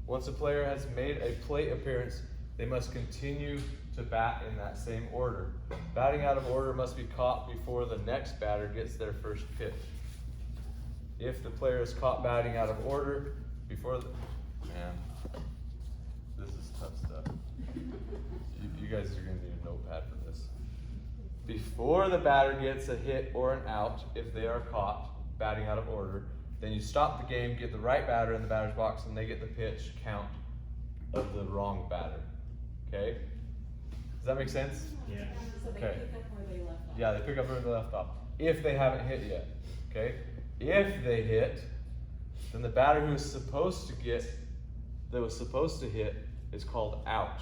Once a player has made a plate appearance, they must continue to bat in that same order. Batting out of order must be caught before the next batter gets their first pitch. If the player is caught batting out of order before man, this is tough stuff. You guys are gonna need a notepad for this. Before the batter gets a hit or an out, if they are caught batting out of order, then you stop the game, get the right batter in the batter's box, and they get the pitch count of the wrong batter. Okay? Does that make sense? Yeah. So they Okay. pick up where they left off. Yeah, they pick up where they left off. If they haven't hit yet. Okay? If they hit, then the batter who is supposed to hit is called out.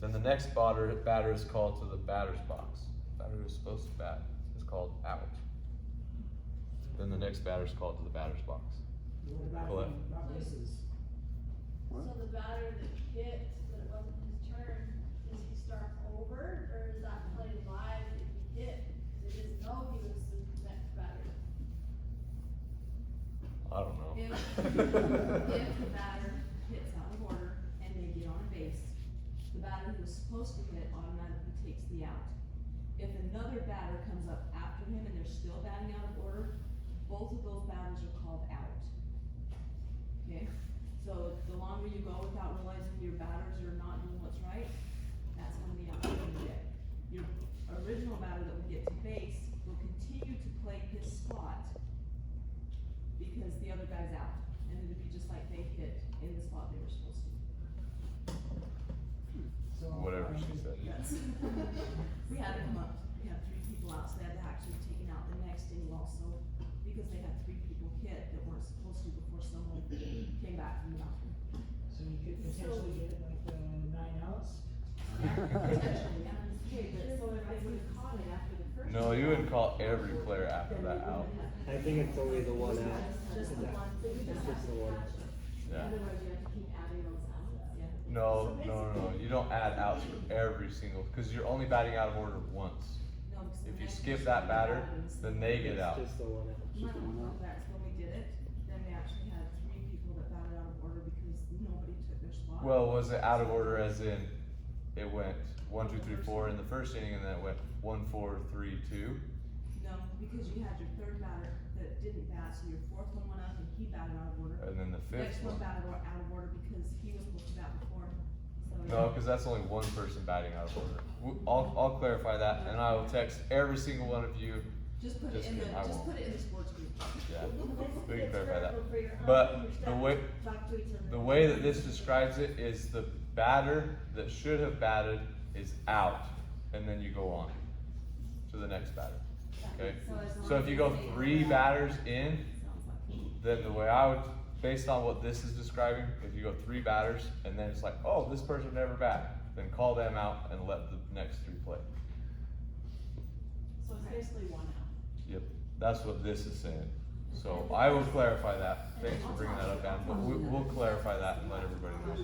Then the next batter is called to the batter's box. The batter who is supposed to bat is called out. Then the next batter is called to the batter's box. What about misses? So the batter that hit, but it wasn't his turn, does he start over, or is that played live if he hit? They didn't know he was the next batter. I don't know. If the batter hits out of order and they get on a base, the batter who's supposed to hit automatically takes the out. If another batter comes up after him and they're still batting out of order, both of those batters are called out. Okay? So the longer you go without realizing your batters are not doing what's right, that's how many outs you're gonna get. Your original batter that will get to base will continue to play his spot because the other guy's out. And it'll be just like they hit in the spot they were supposed to. So, Whatever she said. Yes. We had to come up, we had 3 people out, so they had to actually take out the next inning also, because they had 3 people hit that weren't supposed to before someone came back from the bathroom. So you could potentially get like 9 outs? Potentially, yeah. Okay, but so if they would've caught it after the first. No, you wouldn't call every player after that out. I think it's only the one out. Just the one. It's just the one. Yeah. Otherwise you have to keep adding those outs, yeah. No. You don't add outs for every single, because you're only batting out of order once. No, because If the you next skip person that batter, happens. then they get It's out. just the one out. That's when we did it, then we actually had 3 people that batted out of order because nobody took their spot. Well, was it out of order as in it went 1, 2, 3, 4 in the first inning, and then it went 1, 4, 3, 2? No, because you had your 3rd batter that didn't bat, so your 4th one went up and he batted out of order. And then the 5th Next one one. batted out of order because he was supposed to bat before him, so. No, because that's only one person batting out of order. I'll clarify that, and I will text every single one of you. Just put it Just in the, kidding, I just won't. put it in the sports group. Yeah, It's- we can it's clarify that. critical for your health But and your the staff way, to talk to each other. the way that this describes it is the batter that should have batted is out, and then you go on to the next batter. Okay? So if you go 3 batters in, Sounds like. then the way I would, based on what this is describing, if you go 3 batters and then it's like, oh, this person never bat, then call them out and let the next 3 play. So it's basically 1 out. Yep, that's what this is saying. So I will clarify that. Thanks for bringing that up, Ann, but we'll clarify that and let everybody know.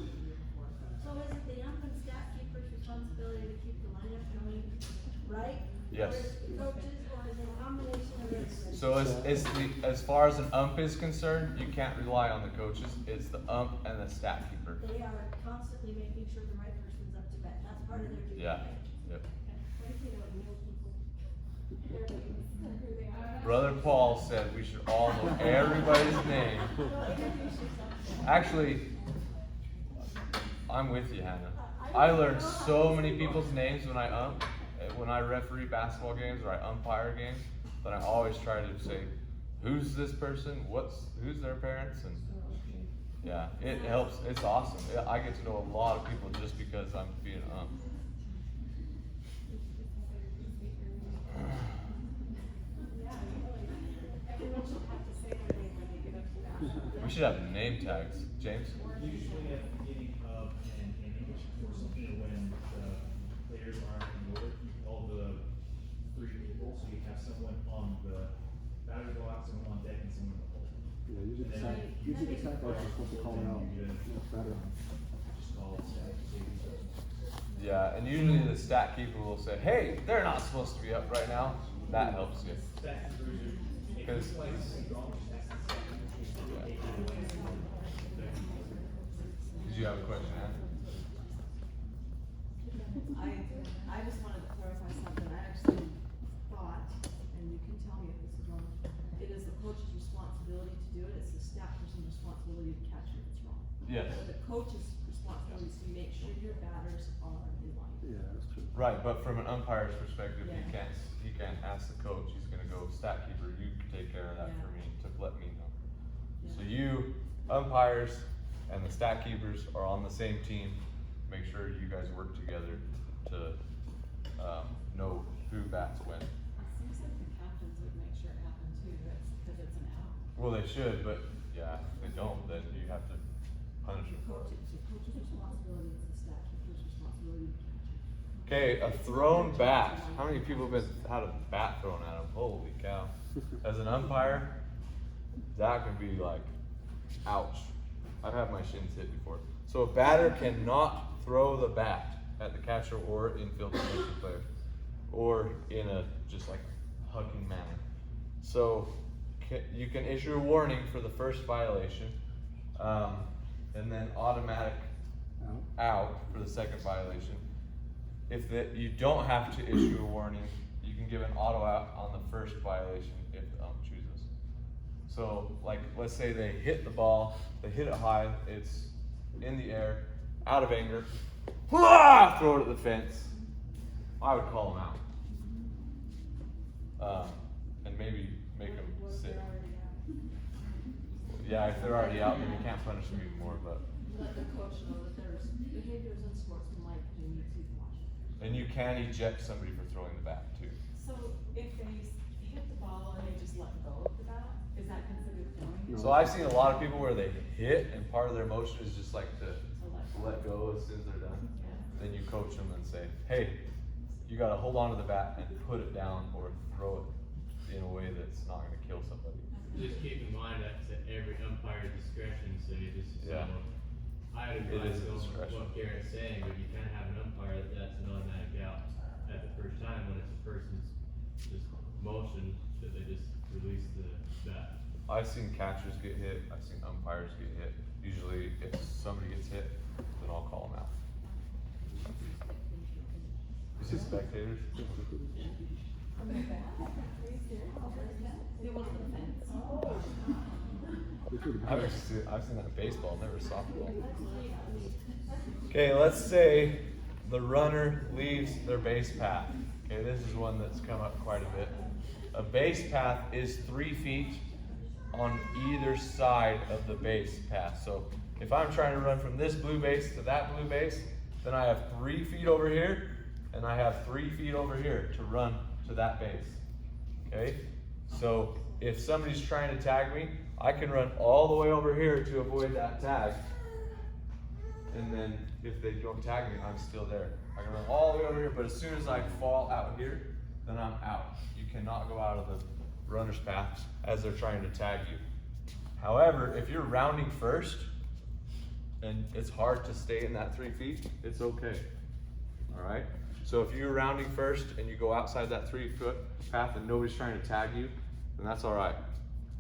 So is it the ump and staff keeper's responsibility to keep the lineup going, right? Yes. Or is it coaches, or is it a combination of everything? So as far as an ump is concerned, you can't rely on the coaches. It's the ump and the stat keeper. They are constantly making sure the right person's up to bat, that's part of their duty. Yeah, right? yep. What do you think about new people? Brother Paul said we should all know everybody's name. Actually, I'm with you, Hannah. I learned so many people's names when I referee basketball games or I umpire games, but I always try to say, who's this person? Who's their parents? And yeah, it helps. It's awesome. I get to know a lot of people just because I'm being an ump. Everyone should have to say their name when they get up to bat. We should have name tags, James. Usually at the beginning of an inning, or something when the players aren't in order, you call the 3 people, so you have someone on the batter's box, someone on deck, and someone in the hole. Yeah, usually the staff coach is supposed to call it out. That's better. Just call it, say who's up. Yeah, and usually the stat keeper will say, hey, they're not supposed to be up right now. That helps you. Stat keepers are, if Because- you play something wrong, just ask the stat keeper. Did you have a question, Ann? I just wanted to clarify something, I actually thought, and you can tell me if this is wrong, it is the coach's responsibility to do it, it's the staff person's responsibility to catch it if it's wrong. Yes. But the coach's responsibility is to make sure your batters are in line. Yeah. Right, but from an umpire's perspective, Yeah. he can't ask the coach, he's gonna go, stat keeper, you take care of that for me, to let me know. So you, umpires, and the stat keepers are on the same team, make sure you guys work together to, know who bats when. It seems like the captains would make sure it happened too, that it's an out. Well, they should, but yeah, if they don't, then you have to punish them for it. It's the coach's responsibility, it's the stat keeper's responsibility to catch it. Okay, a thrown bat. How many people have had a bat thrown at them? Holy cow. As an umpire, that could be like, ouch. I've had my shins hit before. So a batter cannot throw the bat at the catcher or infield position player, or in a just like hugging manner. So you can issue a warning for the first violation, and then automatic out for the second violation. If you don't have to issue a warning, you can give an auto out on the first violation if the ump chooses. So, like, let's say they hit the ball, they hit it high, it's in the air, out of anger, throw it at the fence. I would call them out, and maybe make them sit. Yeah, if they're already out, then you can't punish them even more. But Let the coach know that there's behaviors unsportsmanlike and needs to be watched. and you can eject somebody for throwing the bat too. So if they hit the ball and they just let go of the bat, is that considered throwing? So I've seen a lot of people where they hit, and part of their motion is just like to To let go as soon as they're done. Yeah. Then you coach them and say, hey, you gotta hold on to the bat and put it down or throw it in a way that's not gonna kill somebody. Just keep in mind that's at every umpire's discretion, so you just, Yeah. I would It advise is a going with discretion. what Garrett's saying, but you can have an umpire that's an automatic out at the first time when it's a person's just motion that they just release the bat. I've seen catchers get hit, I've seen umpires get hit. Usually if somebody gets hit, then I'll call them out. Is it spectators? They went to the fence. I've seen that in baseball, never softball. Okay, let's say the runner leaves their base path. Okay, this is one that's come up quite a bit. A base path is 3 feet on either side of the base path. So if I'm trying to run from this blue base to that blue base, then I have 3 feet over here, and I have 3 feet over here to run to that base. Okay? So if somebody's trying to tag me, I can run all the way over here to avoid that tag. And then if they don't tag me, I'm still there. I can run all the way over here, but as soon as I fall out here, then I'm out. You cannot go out of the runner's path as they're trying to tag you. However, if you're rounding first, and it's hard to stay in that 3 feet, it's okay. All right? So if you're rounding first and you go outside that 3 foot path and nobody's trying to tag you, then that's all right.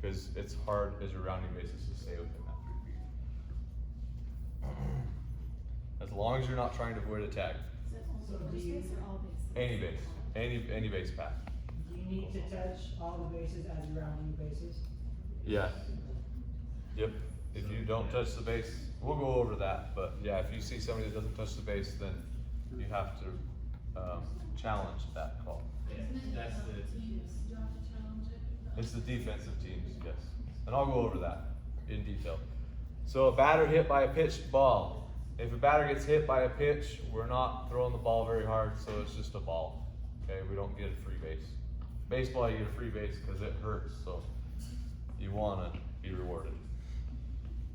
Because it's hard as your rounding basis to stay within that 3 feet. As long as you're not trying to avoid a tag. So do you, Any base. Any base path. do you need to touch all the bases as you're rounding the bases? Yeah. Yep. If you don't touch the base, we'll go over that, but yeah, if you see somebody that doesn't touch the base, then you have to challenge that call. Yeah, that's the, You have to challenge it. It's the defensive teams, yes. And I'll go over that in detail. So a batter hit by a pitched ball. If a batter gets hit by a pitch, we're not throwing the ball very hard, so it's just a ball. Okay, we don't get a free base. Baseball, you get a free base because it hurts, so you want to be rewarded.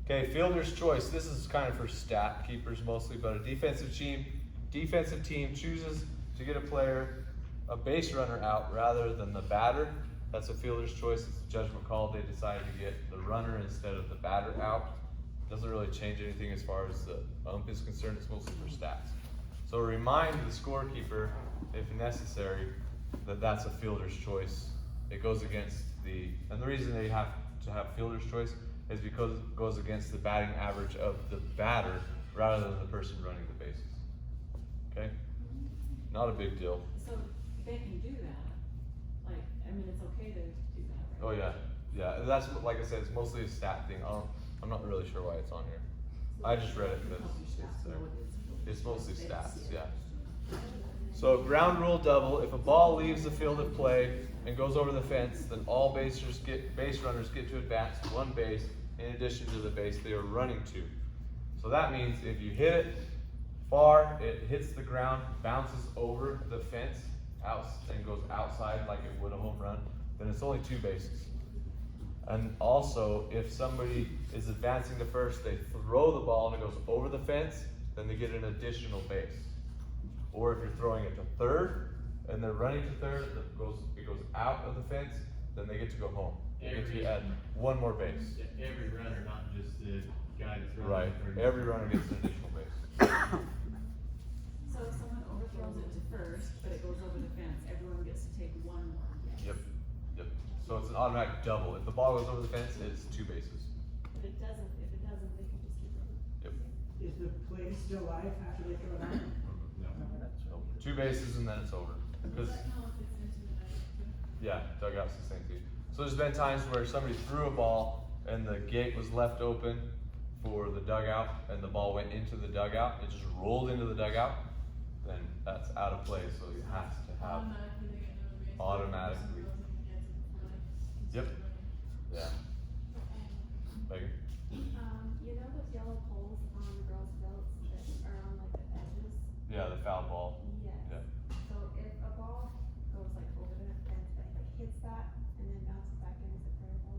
Okay, fielder's choice. This is kind of for stat keepers mostly, but a defensive team chooses to get a base runner out rather than the batter. That's a fielder's choice. It's a judgment call. They decided to get the runner instead of the batter out. Doesn't really change anything as far as the ump is concerned. It's mostly for stats. So remind the scorekeeper, if necessary, that that's a fielder's choice. It goes against and the reason they have to have fielder's choice is because it goes against the batting average of the batter rather than the person running the bases. Okay? Not a big deal. So they can do that, like, I mean, it's okay to do that, Oh right? yeah, yeah. That's like I said. It's mostly a stat thing. I'm not really sure why it's on here. I just read it because it's there. It's mostly stats. Yeah. So ground rule double, if a ball leaves the field of play and goes over the fence, then all base runners get to advance one base in addition to the base they are running to. So that means if you hit it far, it hits the ground, bounces over the fence, out, and goes outside like it would a home run, then it's only 2 bases. And also, if somebody is advancing to first, they throw the ball and it goes over the fence, then they get an additional base. Or if you're throwing it to third and they're running to third, it goes out of the fence, then they get to go home. They get to add 1 more base. Every runner, not just the guy that's running. Right. for- Every runner gets an additional base. So if someone overthrows it to first, but it goes over the fence, everyone gets to take 1 more. Yep. Yep. So it's an automatic double. If the ball goes over the fence, it's 2 bases. If it doesn't, they can just keep running. Yep. Is the play still live after they throw it out? No. So 2 bases and then it's over. Does 'Cause- that count if it's into the net too? yeah, dugout's the same thing. So there's been times where somebody threw a ball and the gate was left open for the dugout and the ball went into the dugout. It just rolled into the dugout. Then that's out of play. So you have to have. Automatically they get another base. Automatically. Goes and gets it before they Yep. start running. Yeah. Megan? You know those yellow poles on the girls' belts that are on like the edges? Yeah, the foul ball. Yes. Yeah. So if a ball goes like over the fence, but like hits that and then bounces back in, is it fair ball?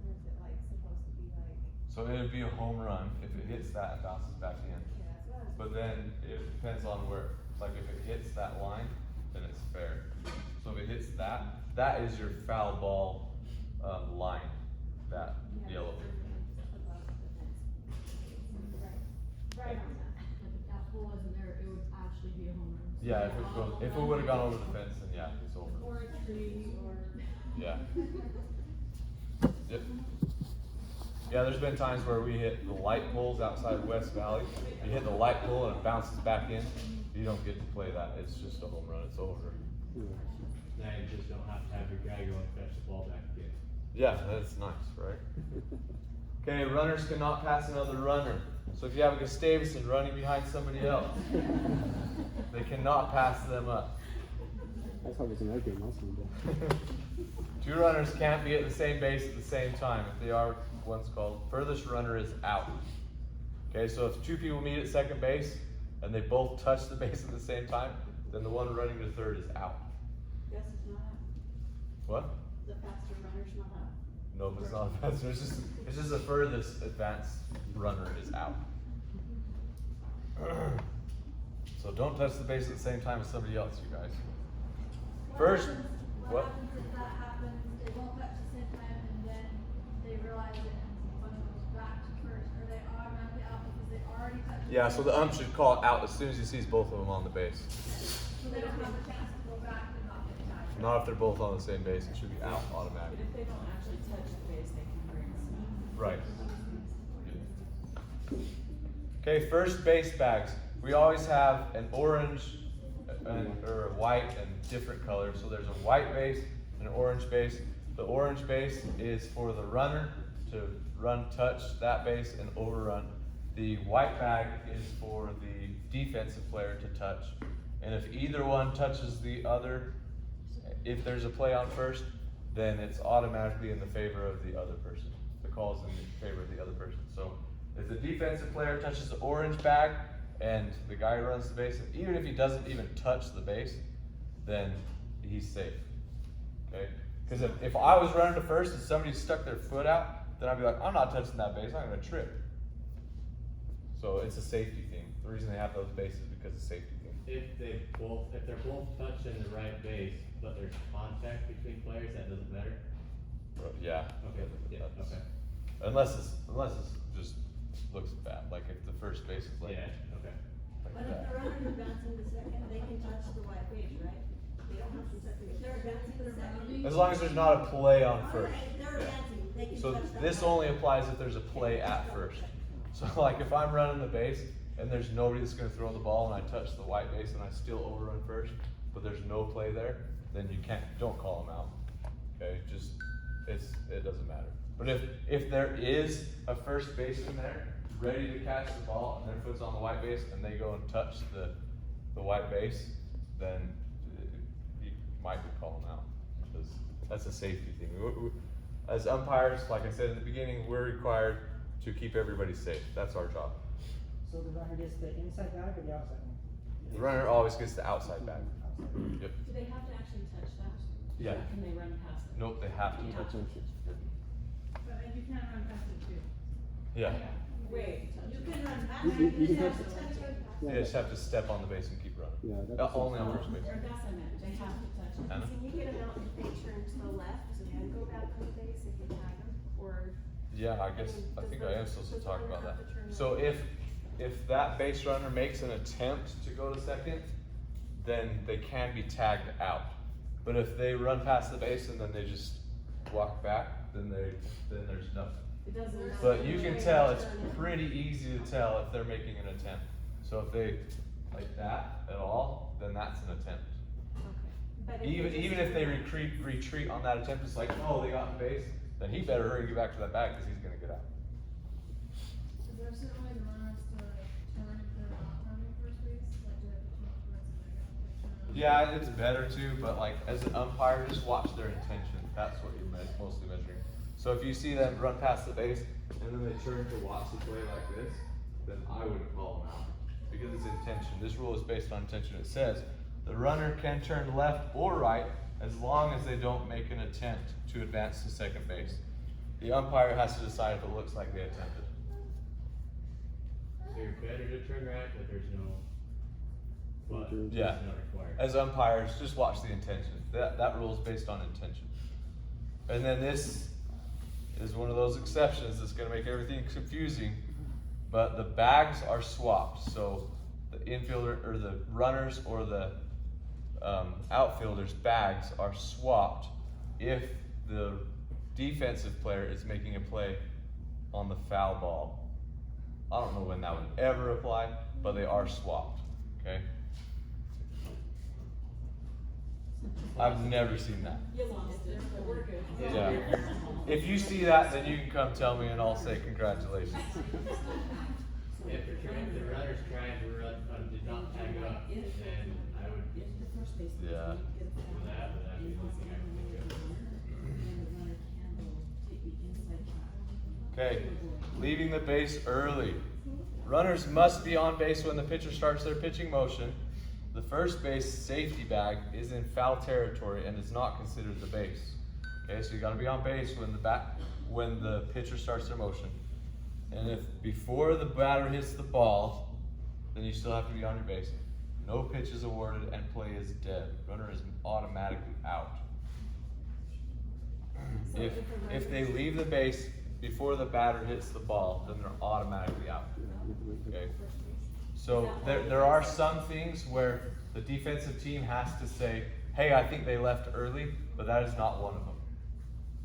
Or is it like supposed to be like, So it'd be a home run if it hits that and bounces back in. yeah, that's what I was. But then it depends on where, like if it hits that line, then it's fair. So if it hits that, that is your foul ball, line, that Yeah, yellow. or is it just above the fence? Right on that. Like if that pole wasn't there, it would actually be a home run. Yeah, if it would've gone over the fence, then yeah, it's over. Or a tree, or. Yeah. Yep. Yeah, there's been times where we hit the light poles outside of West Valley. You hit the light pole and it bounces back in. You don't get to play that. It's just a home run. It's over. Now you just don't have to have your guy go and fetch the ball back again. Yeah, that's nice, right? Okay, runners cannot pass another runner. So if you have a Gustavson running behind somebody else, they cannot pass them up. That's how it's in our game also. 2 runners can't be at the same base at the same time. If they are, one's called furthest runner is out. Okay, so if 2 people meet at second base and they both touch the base at the same time, then the one running to third is out. Guess it's not out. What? The faster runner's not out. Nope, it's not faster. It's just the furthest advanced runner is out. So don't touch the base at the same time as somebody else, you guys. First, What happens if that happens, they won't touch the same time and then they realize it and one goes back to first, or they automatically out because they already touched. Yeah, so the ump should call out as soon as he sees both of them on the base. So they don't have a chance to go back and not get tied. Not if they're both on the same base. It should be out But automatically. if they don't actually touch the base, they can bring some. Right. Okay, first base bags. We always have an orange or a white and different colors. So there's a white base and an orange base. The orange base is for the runner to run, touch that base and overrun. The white bag is for the defensive player to touch. And if either one touches the other, if there's a play on first, then it's automatically in the favor of the other person. The call's in favor of the other person. So if the defensive player touches the orange bag and the guy who runs the base, even if he doesn't even touch the base, then he's safe. Okay? Because if I was running to first and somebody stuck their foot out, then I'd be like, I'm not touching that base, I'm gonna trip. So it's a safety thing. The reason they have those bases is because of safety thing. If they're both touching the right base, but there's contact between players, that doesn't matter? Yeah. Okay, yeah, That's- okay. Unless it's just looks bad, like if the first base is like. Yeah, okay. like But if that. the runner's advancing to second, they can touch the white base, right? They don't have to touch it. If they're advancing to second. As long as there's not a play on first. Alright, if they're Yeah. advancing, they can So touch that. this white only base. applies if there's a play at first. So like if I'm running the base and there's nobody that's gonna throw the ball and I touch the white base and I still overrun first, but there's no play there, then you don't call them out. Okay, it doesn't matter. But if there is a first baseman there, ready to catch the ball and their foot's on the white base and they go and touch the white base, then you might be calling out, because that's a safety thing. As umpires, like I said in the beginning, we're required to keep everybody safe. That's our job. So the runner gets the inside bag or the outside one? The runner always gets the outside bag. Outside. Yep. Do they have to actually touch that? Yeah. Or can they run past it? Nope, they have to Yeah. touch it. But then you can't run past it too. Yeah. Wait, You can run back. You can have touch to it. touch it. You just have to step on the base and keep running. Yeah, that's. Only on first base. Or that's I meant, they have to touch it. Hannah? Can you get them out if they turn to the left and go back on the base if you tag them, or? Yeah, I guess, I Does think the- I am supposed to does the talk runner about have that. to turn So left? if that base runner makes an attempt to go to second, then they can be tagged out. But if they run past the base and then they just walk back, then there's nothing. It doesn't matter. But you which can way tell, they it's turn it. pretty easy to tell if they're making an attempt. So if they, like that at all, then that's an attempt. But Even if they retreat on that attempt, it's like, oh, they got in base, then he better hurry and get back to that bag, cause he's gonna get out. Is there a certain way the runner has to turn if they're not running first base? Like, do they have to turn towards the dugout? Yeah, it's better to, but like, as an umpire, just watch their intention, that's what you're mostly measuring. So if you see them run past the base, and then they turn to watch the play like this, then I wouldn't call them out, because it's intention. This rule is based on intention. It says, the runner can turn left or right, as long as they don't make an attempt to advance to second base. The umpire has to decide if it looks like they attempted. So you're better to turn right, but there's no, but it's Yeah. not required. As umpires, just watch the intention. That rule is based on intention. And then this is one of those exceptions that's gonna make everything confusing, but the bags are swapped. So the infielder, or the runners, or the outfielders' bags are swapped if the defensive player is making a play on the foul ball. I don't know when that would ever apply, but they are swapped, okay? I've never seen that. You lost it, but we're good. Yeah. If you see that, then you can come tell me and I'll say congratulations. If the runner's trying to run, did not tag up, then I would If the first baseman Yeah. get a do foul, that, but that'd be the only thing I can think of. and the runner can go take the inside track. Okay, leaving the base early. Runners must be on base when the pitcher starts their pitching motion. The first base safety bag is in foul territory and is not considered the base. Okay, so you gotta be on base when the pitcher starts their motion. And if before the batter hits the ball, then you still have to be on your base. No pitch is awarded and play is dead. Runner is automatically out. So If they leave the base before the batter hits the ball, then they're automatically out. Okay. So there are some things where the defensive team has to say, hey, I think they left early, but that is not one of them.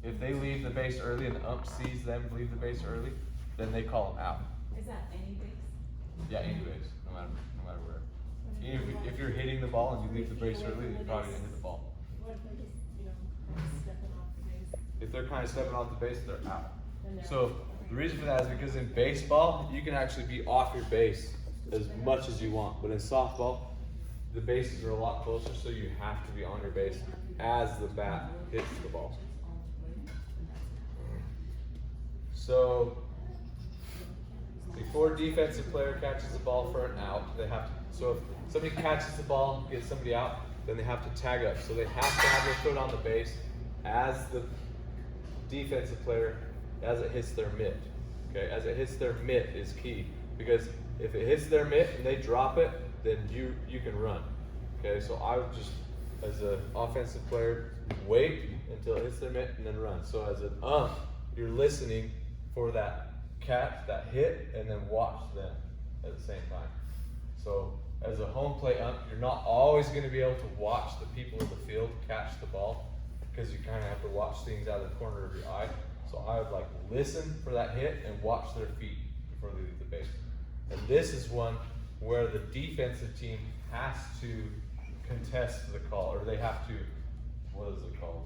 If they leave the base early and the ump sees them leave the base early, then they call them out. Is that any base? Yeah, any base, no matter where. If you're hitting the ball and you leave the base early, you probably didn't hit the ball. What if they just, kind of stepping off the base? If they're kind of stepping off the base, they're out. Then they're So out. the reason for that is because in baseball, you can actually be off your base as much as you want. But in softball, the bases are a lot closer, so you have to be on your base as the bat hits the ball. So before defensive player catches the ball for an out, they have to, so if somebody catches the ball, gets somebody out, then they have to tag up. So they have to have their foot on the base as the defensive player, as it hits their mitt. Okay, as it hits their mitt is key, because if it hits their mitt and they drop it, then you can run. Okay, so I would just, as an offensive player, wait until it hits their mitt and then run. So as an ump, you're listening for that catch, that hit, and then watch them at the same time. So as a home plate ump, you're not always going to be able to watch the people in the field catch the ball, because you kind of have to watch things out of the corner of your eye. So I would like listen for that hit and watch their feet before they leave the base. And this is one where the defensive team has to contest the call, or they have to, what is it called?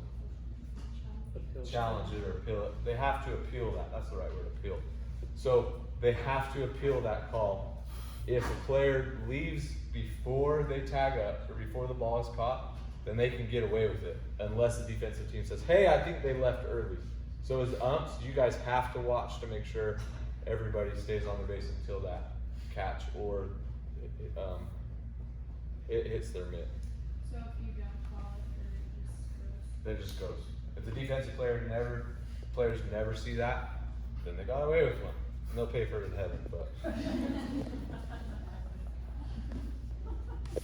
Challenge it or appeal it. They have to appeal that. That's the right word, appeal. So they have to appeal that call. If a player leaves before they tag up or before the ball is caught, then they can get away with it unless the defensive team says, hey, I think they left early. So as umps, you guys have to watch to make sure everybody stays on the base until that catch or it hits their mitt. So if you don't call it, Then it just goes. If the defensive players never see that, then they got away with one. And they'll pay for it in heaven, but.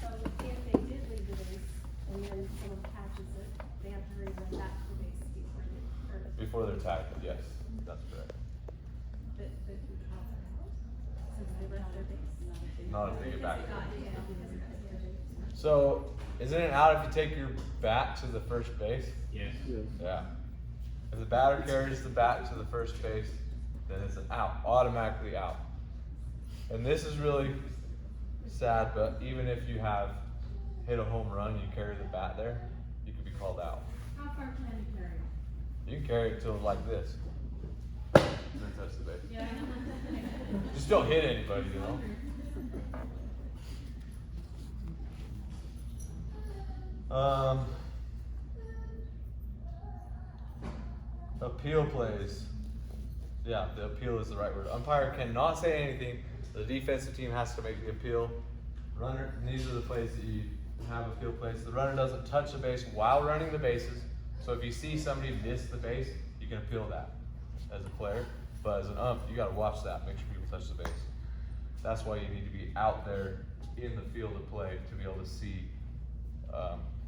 So if they did leave the base and then someone catches it, they have to hurry them back to the base Before they're tagged, yes, that's correct. But who caught it? Since they left their base? Not if they get back. Because they got So, isn't it out if you take your bat to the first base? Yes. Yeah. If the batter carries the bat to the first base, then it's an out, automatically out. And this is really sad, but even if you have hit a home run and you carry the bat there, you could be called out. How far can you carry it? You can carry it till like this. Then touch the base. Yeah. Just don't hit anybody, you know? Appeal plays. Yeah, the appeal is the right word. Umpire cannot say anything. The defensive team has to make the appeal. Runner, and these are the plays that you have appeal plays. The runner doesn't touch the base while running the bases. So if you see somebody miss the base, you can appeal that as a player. But as an ump, you gotta watch that, make sure people touch the base. That's why you need to be out there in the field of play to be able to see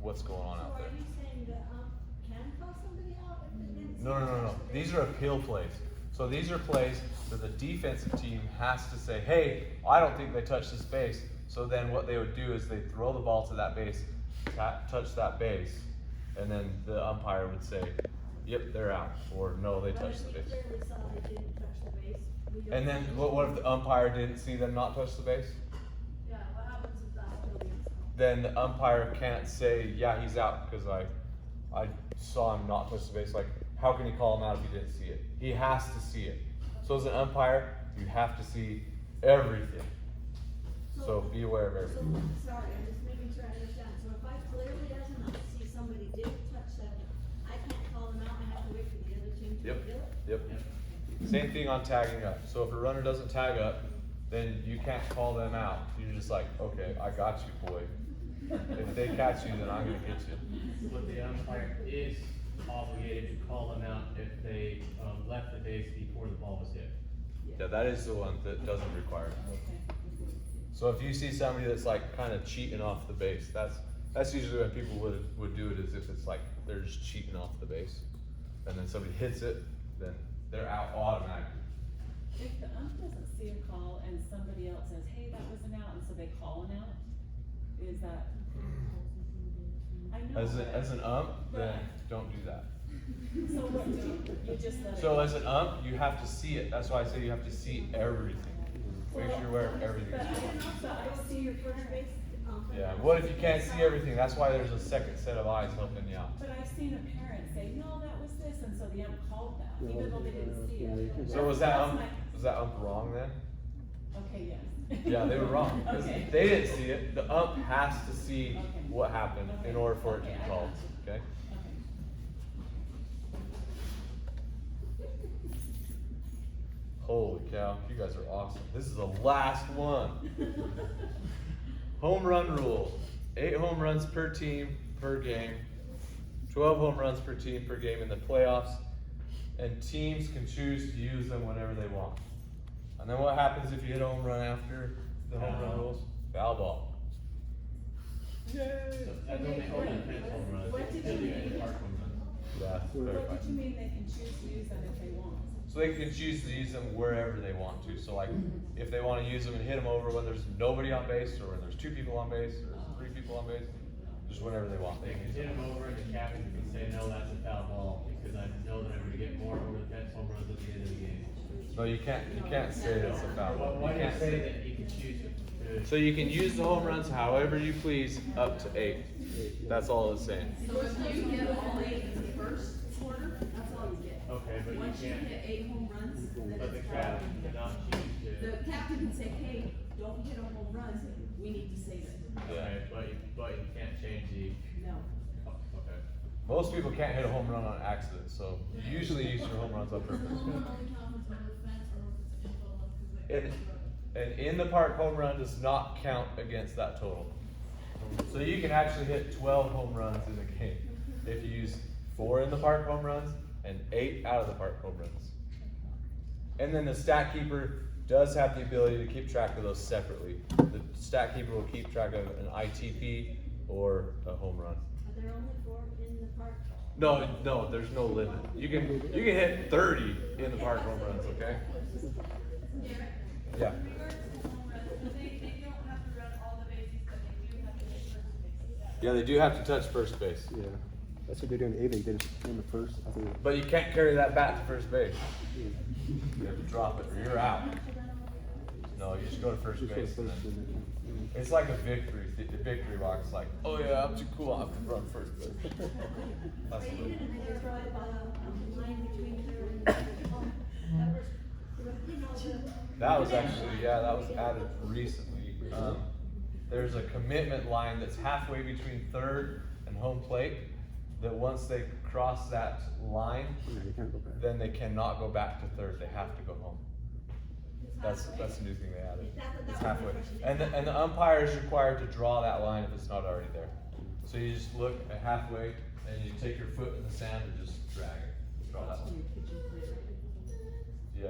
what's going on out So there. are you saying the can call somebody out if they didn't? No. These are appeal plays. So these are plays that the defensive team has to say, hey, I don't think they touched this base. So then what they would do is they'd throw the ball to that base, touch that base, and then the umpire would say, yep, they're out, or no, they touched the base. But if we clearly saw they didn't touch the base, we don't. And then what if the umpire didn't see them not touch the base? Yeah, what happens if that's really Then the umpire can't say, yeah, he's out, because I saw him not touch the base. Like, how can he call him out if he didn't see it? He has to see it. So as an umpire, you have to see everything. So be aware of everything. So, sorry, I'm just making sure I understand. So if I clearly as an ump see somebody did touch that, I can't call them out, I have to wait for the other team to Yep. appeal it? Yep. Same thing on tagging up. So if a runner doesn't tag up, then you can't call them out. You're just like, okay, I got you, boy. If they catch you, then I'm gonna get you. But the umpire is obligated to call them out if they left the base before the ball was hit. Yeah, that is the one that doesn't require it. So if you see somebody that's like kind of cheating off the base, that's usually when people would do it, is if it's like they're just cheating off the base, and then somebody hits it, then they're out automatically. If the ump doesn't see a call and somebody else says, hey, that was an out, and so they call an out, is that? I know. As an ump, then don't do that. So what do you just let it? So as an ump, you have to see it. That's why I say you have to see everything. Make sure you're aware of everything. But I see your first base. Yeah, what if you can't see everything? That's why there's a second set of eyes helping you out. But I've seen a parent say, no, that was this, and so the ump called that, even though they didn't see it. So was that ump wrong then? Okay, yes. Yeah, they were wrong, because Okay. they didn't see it. The ump has to see Okay. what happened in order for it to be Okay, I called, got you. okay? Holy cow, you guys are awesome. This is the last one. Home run rule. 8 home runs per team per game. 12 home runs per team per game in the playoffs. And teams can choose to use them whenever they want. And then what happens if you hit a home run after the home run rules? Foul ball. Yay! So that's only home runs. What did you mean? Park home runs. Yeah, it's very What fun. did you mean they can choose to use them if they want? So they can choose to use them wherever they want to. So like, if they want to use them and hit them over when there's nobody on base, or when there's 2 people on base, or 3 people on base, just whenever they want. They can hit them over and the captain can say, no, that's a foul ball, because I know that I'm gonna get more over the fence home runs at the end of the game. No, you can't say it's a foul ball. Why You do you can't say that you can choose to So you can use the home runs however you please, up to 8. That's all it's saying. So if you get all 8 in the first quarter, that's all you get. Okay, but you Once you can't, hit 8 home runs, then but the it's cap done. cannot choose to. The captain can say, hey, don't hit a home run, we need to save it. Okay, but you can't change the, No. oh, okay. Most people can't hit a home run on accident, so you usually use your home runs on purpose. And in the park, home run does not count against that total. So you can actually hit 12 home runs in a game if you use 4 in the park home runs and 8 out of the park home runs. And then the stat keeper does have the ability to keep track of those separately. The stat keeper will keep track of an ITP or a home run. Are there only 4 in the park? No, there's no limit. You can hit 30 in the park home runs, okay? Yeah. Yeah, they do have to touch first base. Yeah, that's what they do in A-League, they just in the first, I think. But you can't carry that bat to first base. You have to drop it or you're out. No, you just go to first Just go to base. And first, then, and then- it's like a victory. The victory rock. It's like, oh yeah, I'm too cool. I have to run first base. That's But you what- didn't clarify the line between third and home. That was, you know, That was actually, yeah, that was added recently. There's a commitment line that's halfway between third and home plate, that once they cross that line, Yeah, you can't go back. then they cannot go back to third, they have to go home. That's a new thing they added. It's halfway. And the umpire is required to draw that line if it's not already there. So you just look at halfway, and you take your foot in the sand and just drag it, draw that line. Yeah,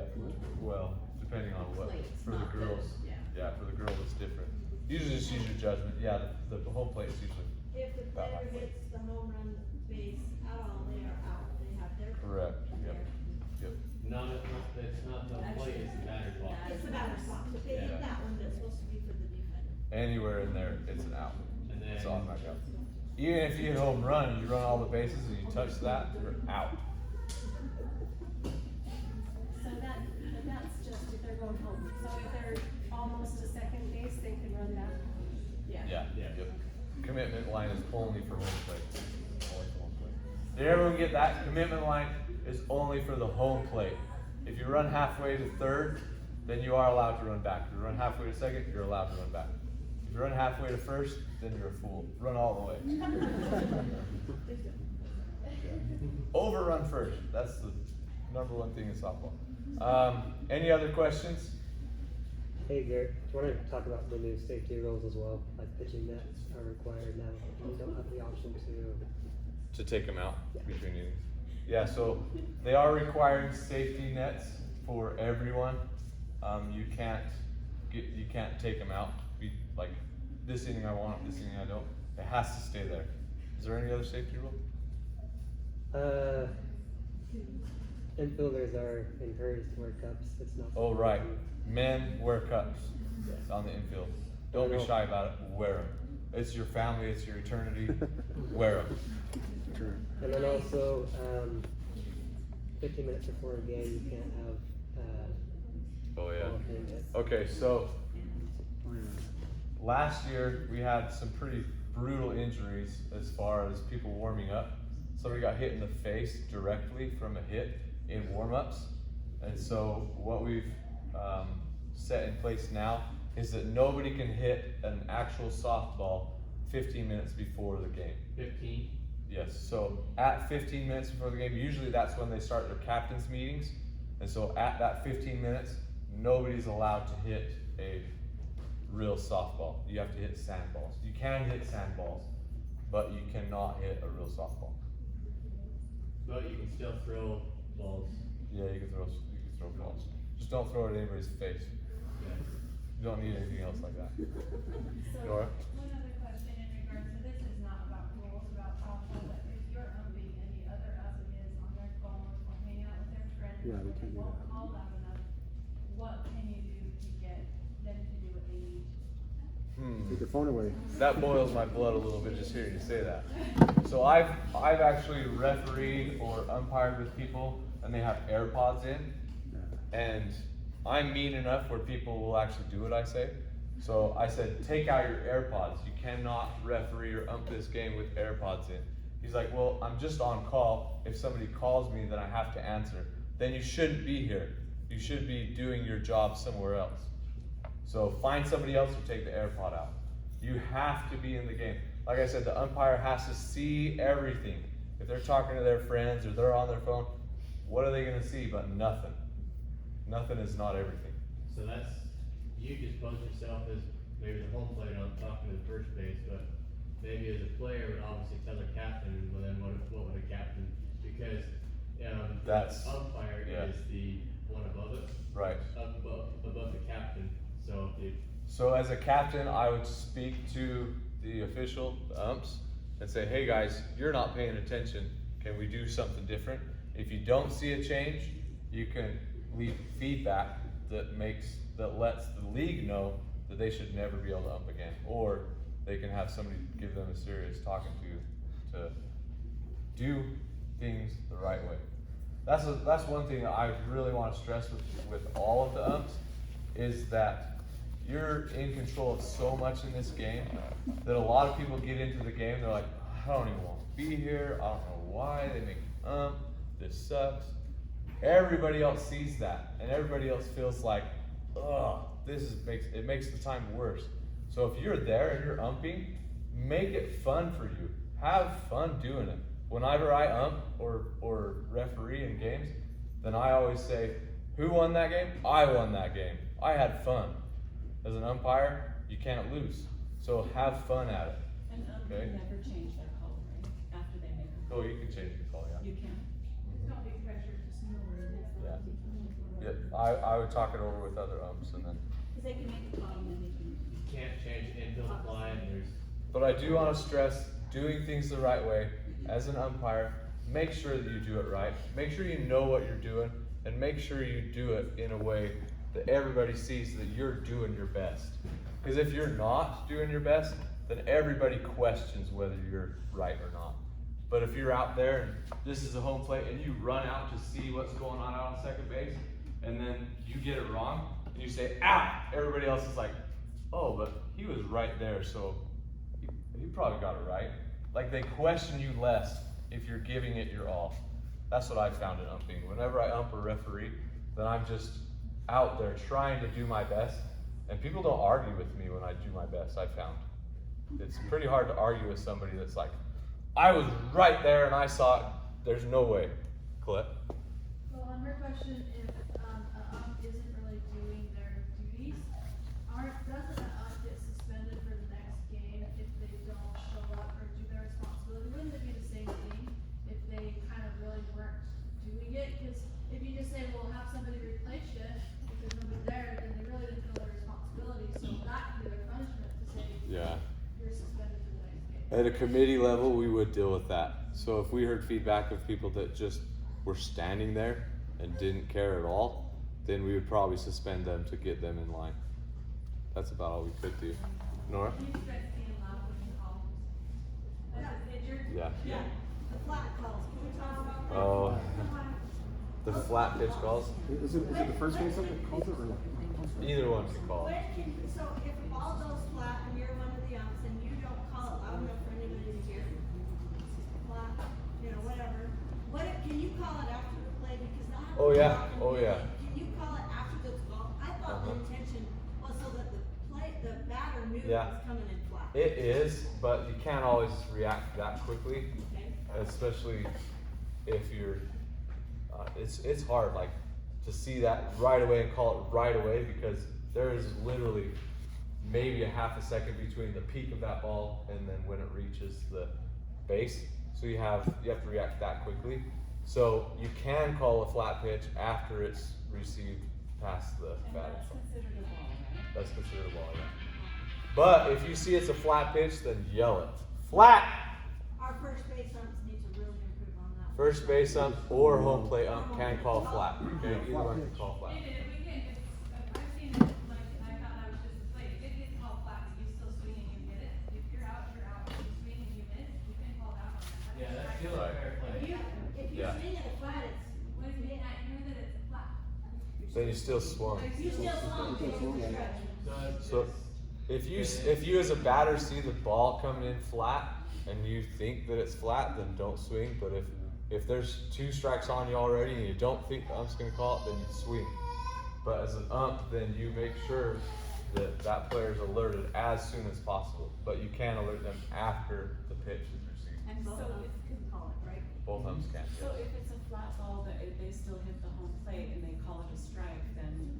well, depending on what, Plates, for the not girls, the- yeah. yeah, for the girls it's different. Usually just use your judgment, yeah, the home plate is usually if the about player halfway. hits the home run base at all, they are out, they have their. Correct, yep, yep. It's not the plate, it's the batter's box. It's a batter's box, if they hit Yeah. that one, that's supposed to be for the defender. Anywhere in there, it's an out. And then- It's automatic out. Even if you hit a home run, and you run all the bases and you touch that, you're out. So that's just if they're going home, so if they're almost to second base, they can run that. Yeah, Yeah. yep. Commitment line is only for home plate. Only for home plate. Did everyone get that? Commitment line is only for the home plate. If you run halfway to third, then you are allowed to run back. If you run halfway to second, you're allowed to run back. If you run halfway to first, then you're a fool. Run all the way. Overrun first. That's the #1 thing in softball. Any other questions? Hey Garrett, do you wanna talk about the new safety rules as well, like pitching nets are required now, you don't have the option to. To take them out Yeah. between innings. Yeah, so they are requiring safety nets for everyone. You can't take them out. Be like, this inning I want it, this inning I don't. It has to stay there. Is there any other safety rule? Infielders are encouraged to wear cups, it's not. Oh, right. Men wear cups on the infield. Don't be shy about it. Wear them. It's your family, it's your eternity. Wear them. True. And then also, 15 minutes before a game, you can't have, Oh, yeah. ball hits. Okay, so Oh, yeah. last year we had some pretty brutal injuries as far as people warming up. Somebody got hit in the face directly from a hit in warm-ups. And so what we've set in place now is that nobody can hit an actual softball 15 minutes before the game. 15? Yes, so at 15 minutes before the game, usually that's when they start their captain's meetings. And so at that 15 minutes, nobody's allowed to hit a real softball. You have to hit sandballs. You can hit sandballs, but you cannot hit a real softball. But you can still throw balls. Yeah, you can throw balls. Just don't throw it at anybody's face. Yeah. You don't need anything else like that. So, Nora? one other question in regards to this is not about rules, about softball, but if you're umping any other affiliates on their phones or hanging out with their friends, Yeah, we and can't they do won't that. call loud enough, what can you do to get them to do what they need? Take your phone away. That boils my blood a little bit just hearing you say that. So I've actually refereed or umpired with people and they have AirPods in, Yeah. and I'm mean enough where people will actually do what I say. So I said, take out your AirPods. You cannot referee or ump this game with AirPods in. He's like, well, I'm just on call. If somebody calls me, then I have to answer. Then you shouldn't be here. You should be doing your job somewhere else. So find somebody else or take the AirPod out. You have to be in the game. Like I said, the umpire has to see everything. If they're talking to their friends or they're on their phone, what are they gonna see but nothing? Nothing is not everything. So that's, you just pose yourself as maybe the home plate on talking to the first base, but maybe as a player would obviously tell the captain, well then what would a captain, because, That's, the umpire yeah. is the one above it. Right. Up above the captain, so if So as a captain, I would speak to the official, the umps, and say, hey guys, you're not paying attention. Can we do something different? If you don't see a change, you can leave feedback that lets the league know that they should never be able to ump again. Or they can have somebody give them a serious talking to do things the right way. That's one thing that I really want to stress with all of the umps, is that you're in control of so much in this game that a lot of people get into the game, they're like, I don't even want to be here, I don't know why they make me ump, this sucks. Everybody else sees that, and everybody else feels like, ugh, it makes the time worse. So if you're there and you're umping, make it fun for you. Have fun doing it. Whenever I ump or referee in games, then I always say, who won that game? I won that game. I had fun. As an umpire, you can't lose. So have fun at it. And Okay. never change their call, right? After they make a call. Oh, you can change the call, yeah. You can. Don't be pressured, just know where it is. Yeah, I would talk it over with other umps and then. Cause they can make a call and then they can. you can't change infield fly, and there's, But I do want to stress doing things the right way. As an umpire, make sure that you do it right. Make sure you know what you're doing, and make sure you do it in a way that everybody sees that you're doing your best. Because if you're not doing your best, then everybody questions whether you're right or not. But if you're out there and this is a home plate and you run out to see what's going on out on second base, and then you get it wrong, and you say, ah, everybody else is like, oh, but he was right there, so he probably got it right. Like, they question you less if you're giving it your all. That's what I found in umping. Whenever I ump or referee, then I'm just out there trying to do my best, and people don't argue with me when I do my best, I found. It's pretty hard to argue with somebody that's like, I was right there and I saw it. There's no way. Colette? Well, on her question, if an ump isn't really doing their duties, doesn't an ump get suspended for the next game if they don't show up or do their responsibility? Wouldn't it be the same thing if they kind of really weren't doing it? Because if you just say, well, have somebody replace you if there's nobody there, then they really didn't know their responsibility. So that could be their punishment to say, Yeah. you're suspended for the next game. At a committee level, we would deal with that. So if we heard feedback of people that just were standing there and didn't care at all, then we would probably suspend them to get them in line. That's about all we could do. Nora? You expect to be allowed when you call. As a pitcher? Yeah. Yeah, the flat calls, can we talk about that? Oh, the flat pitch calls? Is it the first base that calls it or? Either one can call. When can, so if a ball goes flat and you're one of the umps and you don't call it loud enough for anybody to hear, flat, whatever, can you call it after the play, because that happens. Oh, yeah. a lot in Oh, the yeah. game. Can you call it after the ball? I thought the intention was so that the batter knew it Yeah. was coming in flat. It is, but you can't always react that quickly, Okay. especially if you're, it's hard, like, to see that right away and call it right away, because there is literally maybe a half a second between the peak of that ball and then when it reaches the base. So you have to react that quickly. So you can call a flat pitch after it's received past the And batting. that's considered a ball, right? That's considered a ball, yeah. But if you see it's a flat pitch, then yell it. Flat! Our first base umps need to really improve on that. First base ump or home plate ump can call flat. Okay, either one can call flat. David, if we can, I've seen it, like, I thought that was just a play, if it gets called flat, but you still swing and you get it, if you're out, you're out, if you swing and you miss, you can call that one. yeah, that's still a fair play. If you Yeah. swing at a flat, it's, What if you can't hear that it's a flat? Then you still swung. you still swung. Still swung, yeah. So it's, So- it's If you as a batter see the ball coming in flat and you think that it's flat, then don't swing. But if there's 2 strikes on you already and you don't think the ump's gonna call it, then you swing. But as an ump, then you make sure that that player is alerted as soon as possible. But you can alert them after the pitch is received. And both So of us can call it, right? Both umps can. So Yes. if it's a flat ball that they still hit the home plate and they call it a strike, then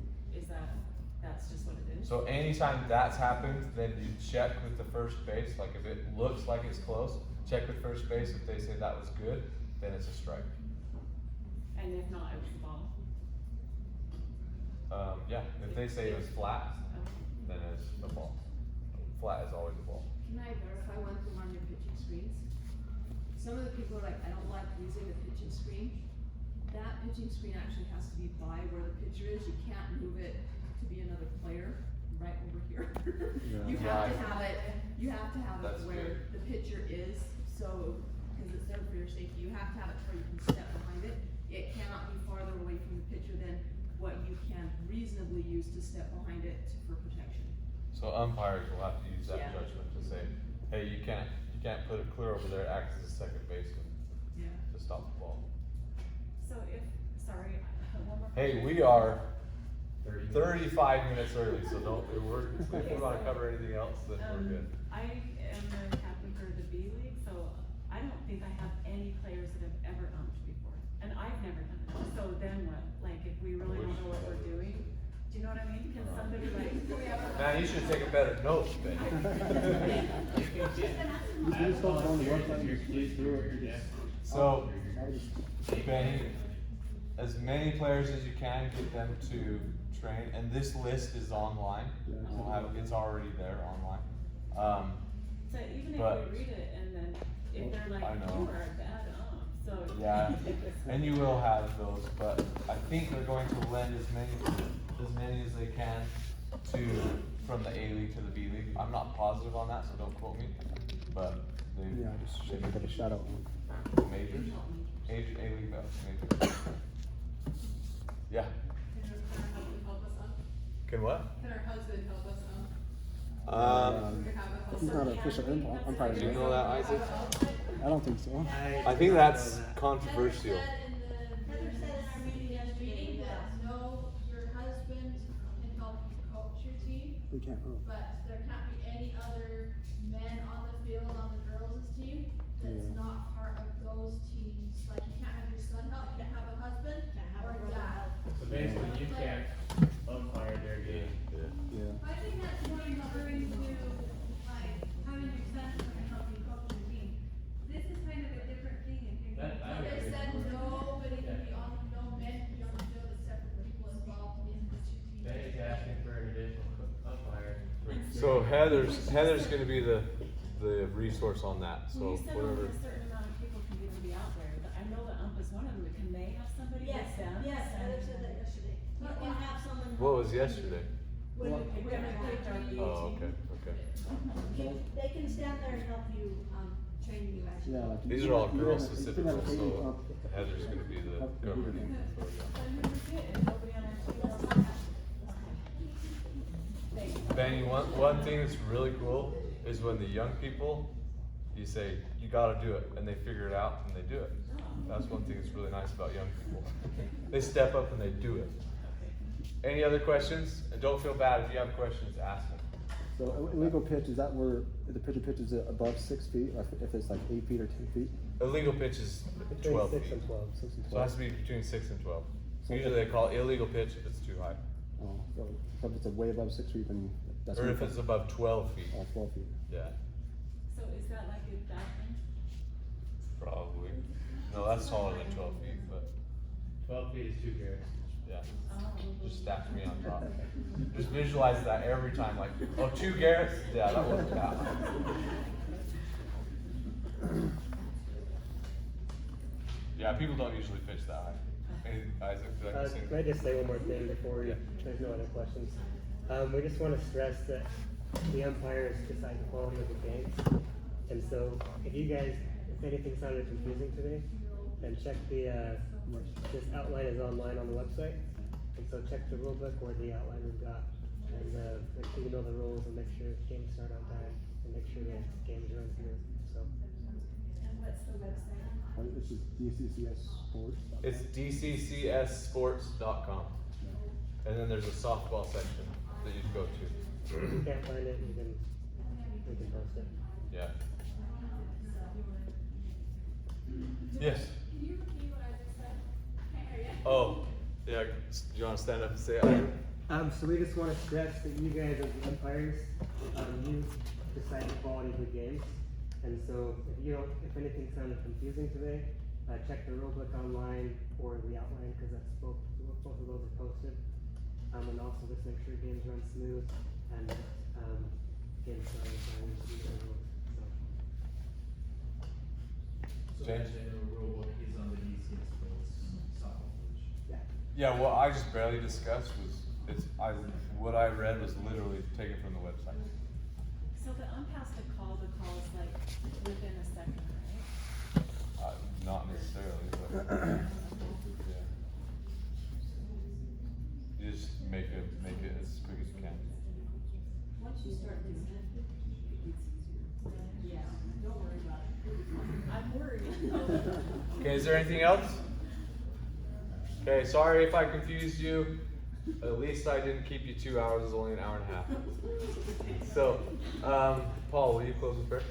that's just what it is? So anytime that's happened, then you check with the first base. Like if it looks like it's close, check with first base. If they say that was good, then it's a strike. And if not, it was the ball? Yeah, if they say it was flat, then it's a ball. Flat is always a ball. Can I verify one thing on your pitching screens? Some of the people are like, I don't like using the pitching screen. That pitching screen actually has to be by where the pitcher is. You can't move it to be another player right over here. You have to have it, That's where good. the pitcher is, so, cause it's there for your safety, you have to have it where you can step behind it. It cannot be farther away from the pitcher than what you can reasonably use to step behind it for protection. So umpires will have to use that Yeah. judgment to say, hey, you can't put it clear over there, act as a second baseman Yeah. to stop the ball. So sorry, one more. Hey, we are 35 minutes early, so if we wanna cover anything else, then we're good. I am the captain for the B League, so I don't think I have any players that have ever umped before, and I've never done it. So then what? Like, if we really don't know what we're doing, do you know what I mean? Can somebody like? Man, you should take a better note, Ben. So, Benny, as many players as you can, get them to train, and this list is online. We'll have, it's already there online. So even if But- we read it and then if they're like, I you know. are a bad ump, so. Yeah, and you will have those, but I think they're going to lend as many as they can from the A League to the B League. I'm not positive on that, so don't quote me, but they. Yeah, just should give it a shout out. Majors, A League belts, majors. Yeah. Can our husband help us up? Can what? Can our husband help us up? We can have a He's husband. not an official umpire. Do you know that, Isaac? I don't think so. I think that's controversial. Heather said in our meeting yesterday that No, your husband can help you coach your team, We can't. Oh. but there can't be any other men on the field on the girls' team that's Yeah. not part of those teams. Like you can't have your son help, you can't have a husband can't have or a a dad. So basically, you can't umpire their game. Yeah. I think that's more referring to, like, having your son come and help you coach your team. This is kind of a different thing in here. That- I They agree. said nobody can be on, no men can be on the field except for people involved in the two teams. Benny's asking for an additional umpire. So Heather's gonna be the resource on that, Well, so you said whatever. only a certain amount of people can even be out there, but I know the ump is one of them, but can they have somebody Yes, with them? yes, Heather said that yesterday. You can have someone. What was yesterday? When Well, we we're gonna pick our B Oh, team. okay. They can stand there and help you, train you as you Yeah, go. like These you are all can have- girl you can specific have a rules, baby so ump. Heather's gonna be the governing authority. Then who was it? If nobody on our team does that? Okay. Thanks. Benny, one thing that's really cool is when the young people, you say, you gotta do it, and they figure it out and they do it. That's one thing that's really nice about young people. They step up and they do it. Any other questions? And don't feel bad if you have questions, ask them. So illegal pitch, is that where the pitcher pitches it above 6 feet, like if it's like 8 feet or 10 feet? Illegal pitch is Between 12 6 feet. and 12. 6 and 12. So it has to be between 6 and 12. So Usually they call it illegal pitch if it's too high. Oh, so if it's way above 6 feet, then that's. Or when if you it's call- above 12 feet. 12 feet. Yeah, So is that like a bad thing? probably. No, that's taller than 12 feet, but 12 feet is 2 Garrett's. yeah. Oh. Just stack me on top. Just visualize that every time, like, oh, 2 Garrett's? Yeah, that wasn't that high. Yeah, people don't usually pitch that high. Hey, Isaac, did I miss Can I anything? just say one more thing before Yeah. there's no other questions? We just want to stress that the umpires decide the quality of the games. And so if you guys, if anything sounded confusing today, then check this outline is online on the website. And so check the rule book where the outline we've got and make sure you know the rules and make sure games start on time and make sure that games run smooth. So And what's the website? It's just DCCS Sports. It's dccsports.com. And then there's a softball section that you can go to. if you can't find it, we can post it. Yeah. Yes. Can you repeat what I just said? Can't hear you. Oh, yeah. Do you want to stand up and say it? So we just want to stress that you guys as the umpires, you decide the quality of the games. And so if anything sounded confusing today, check the rule book online or the outline because that's both of those are posted. And also just make sure games run smooth and games start on time. So James? the rule book is on the DCS Sports softball page. Yeah, what I just barely discussed was what I read was literally taken from the website. So the ump has to call the calls like within a second, right? Not necessarily, but yeah. You just make it as quick as you can. Once you start doing it, it gets easier. Yeah, don't worry about it. I'm worried. Okay, is there anything else? Okay, sorry if I confused you. At least I didn't keep you 2 hours, it was only an hour and a half. So, Paul, will you close with prayer?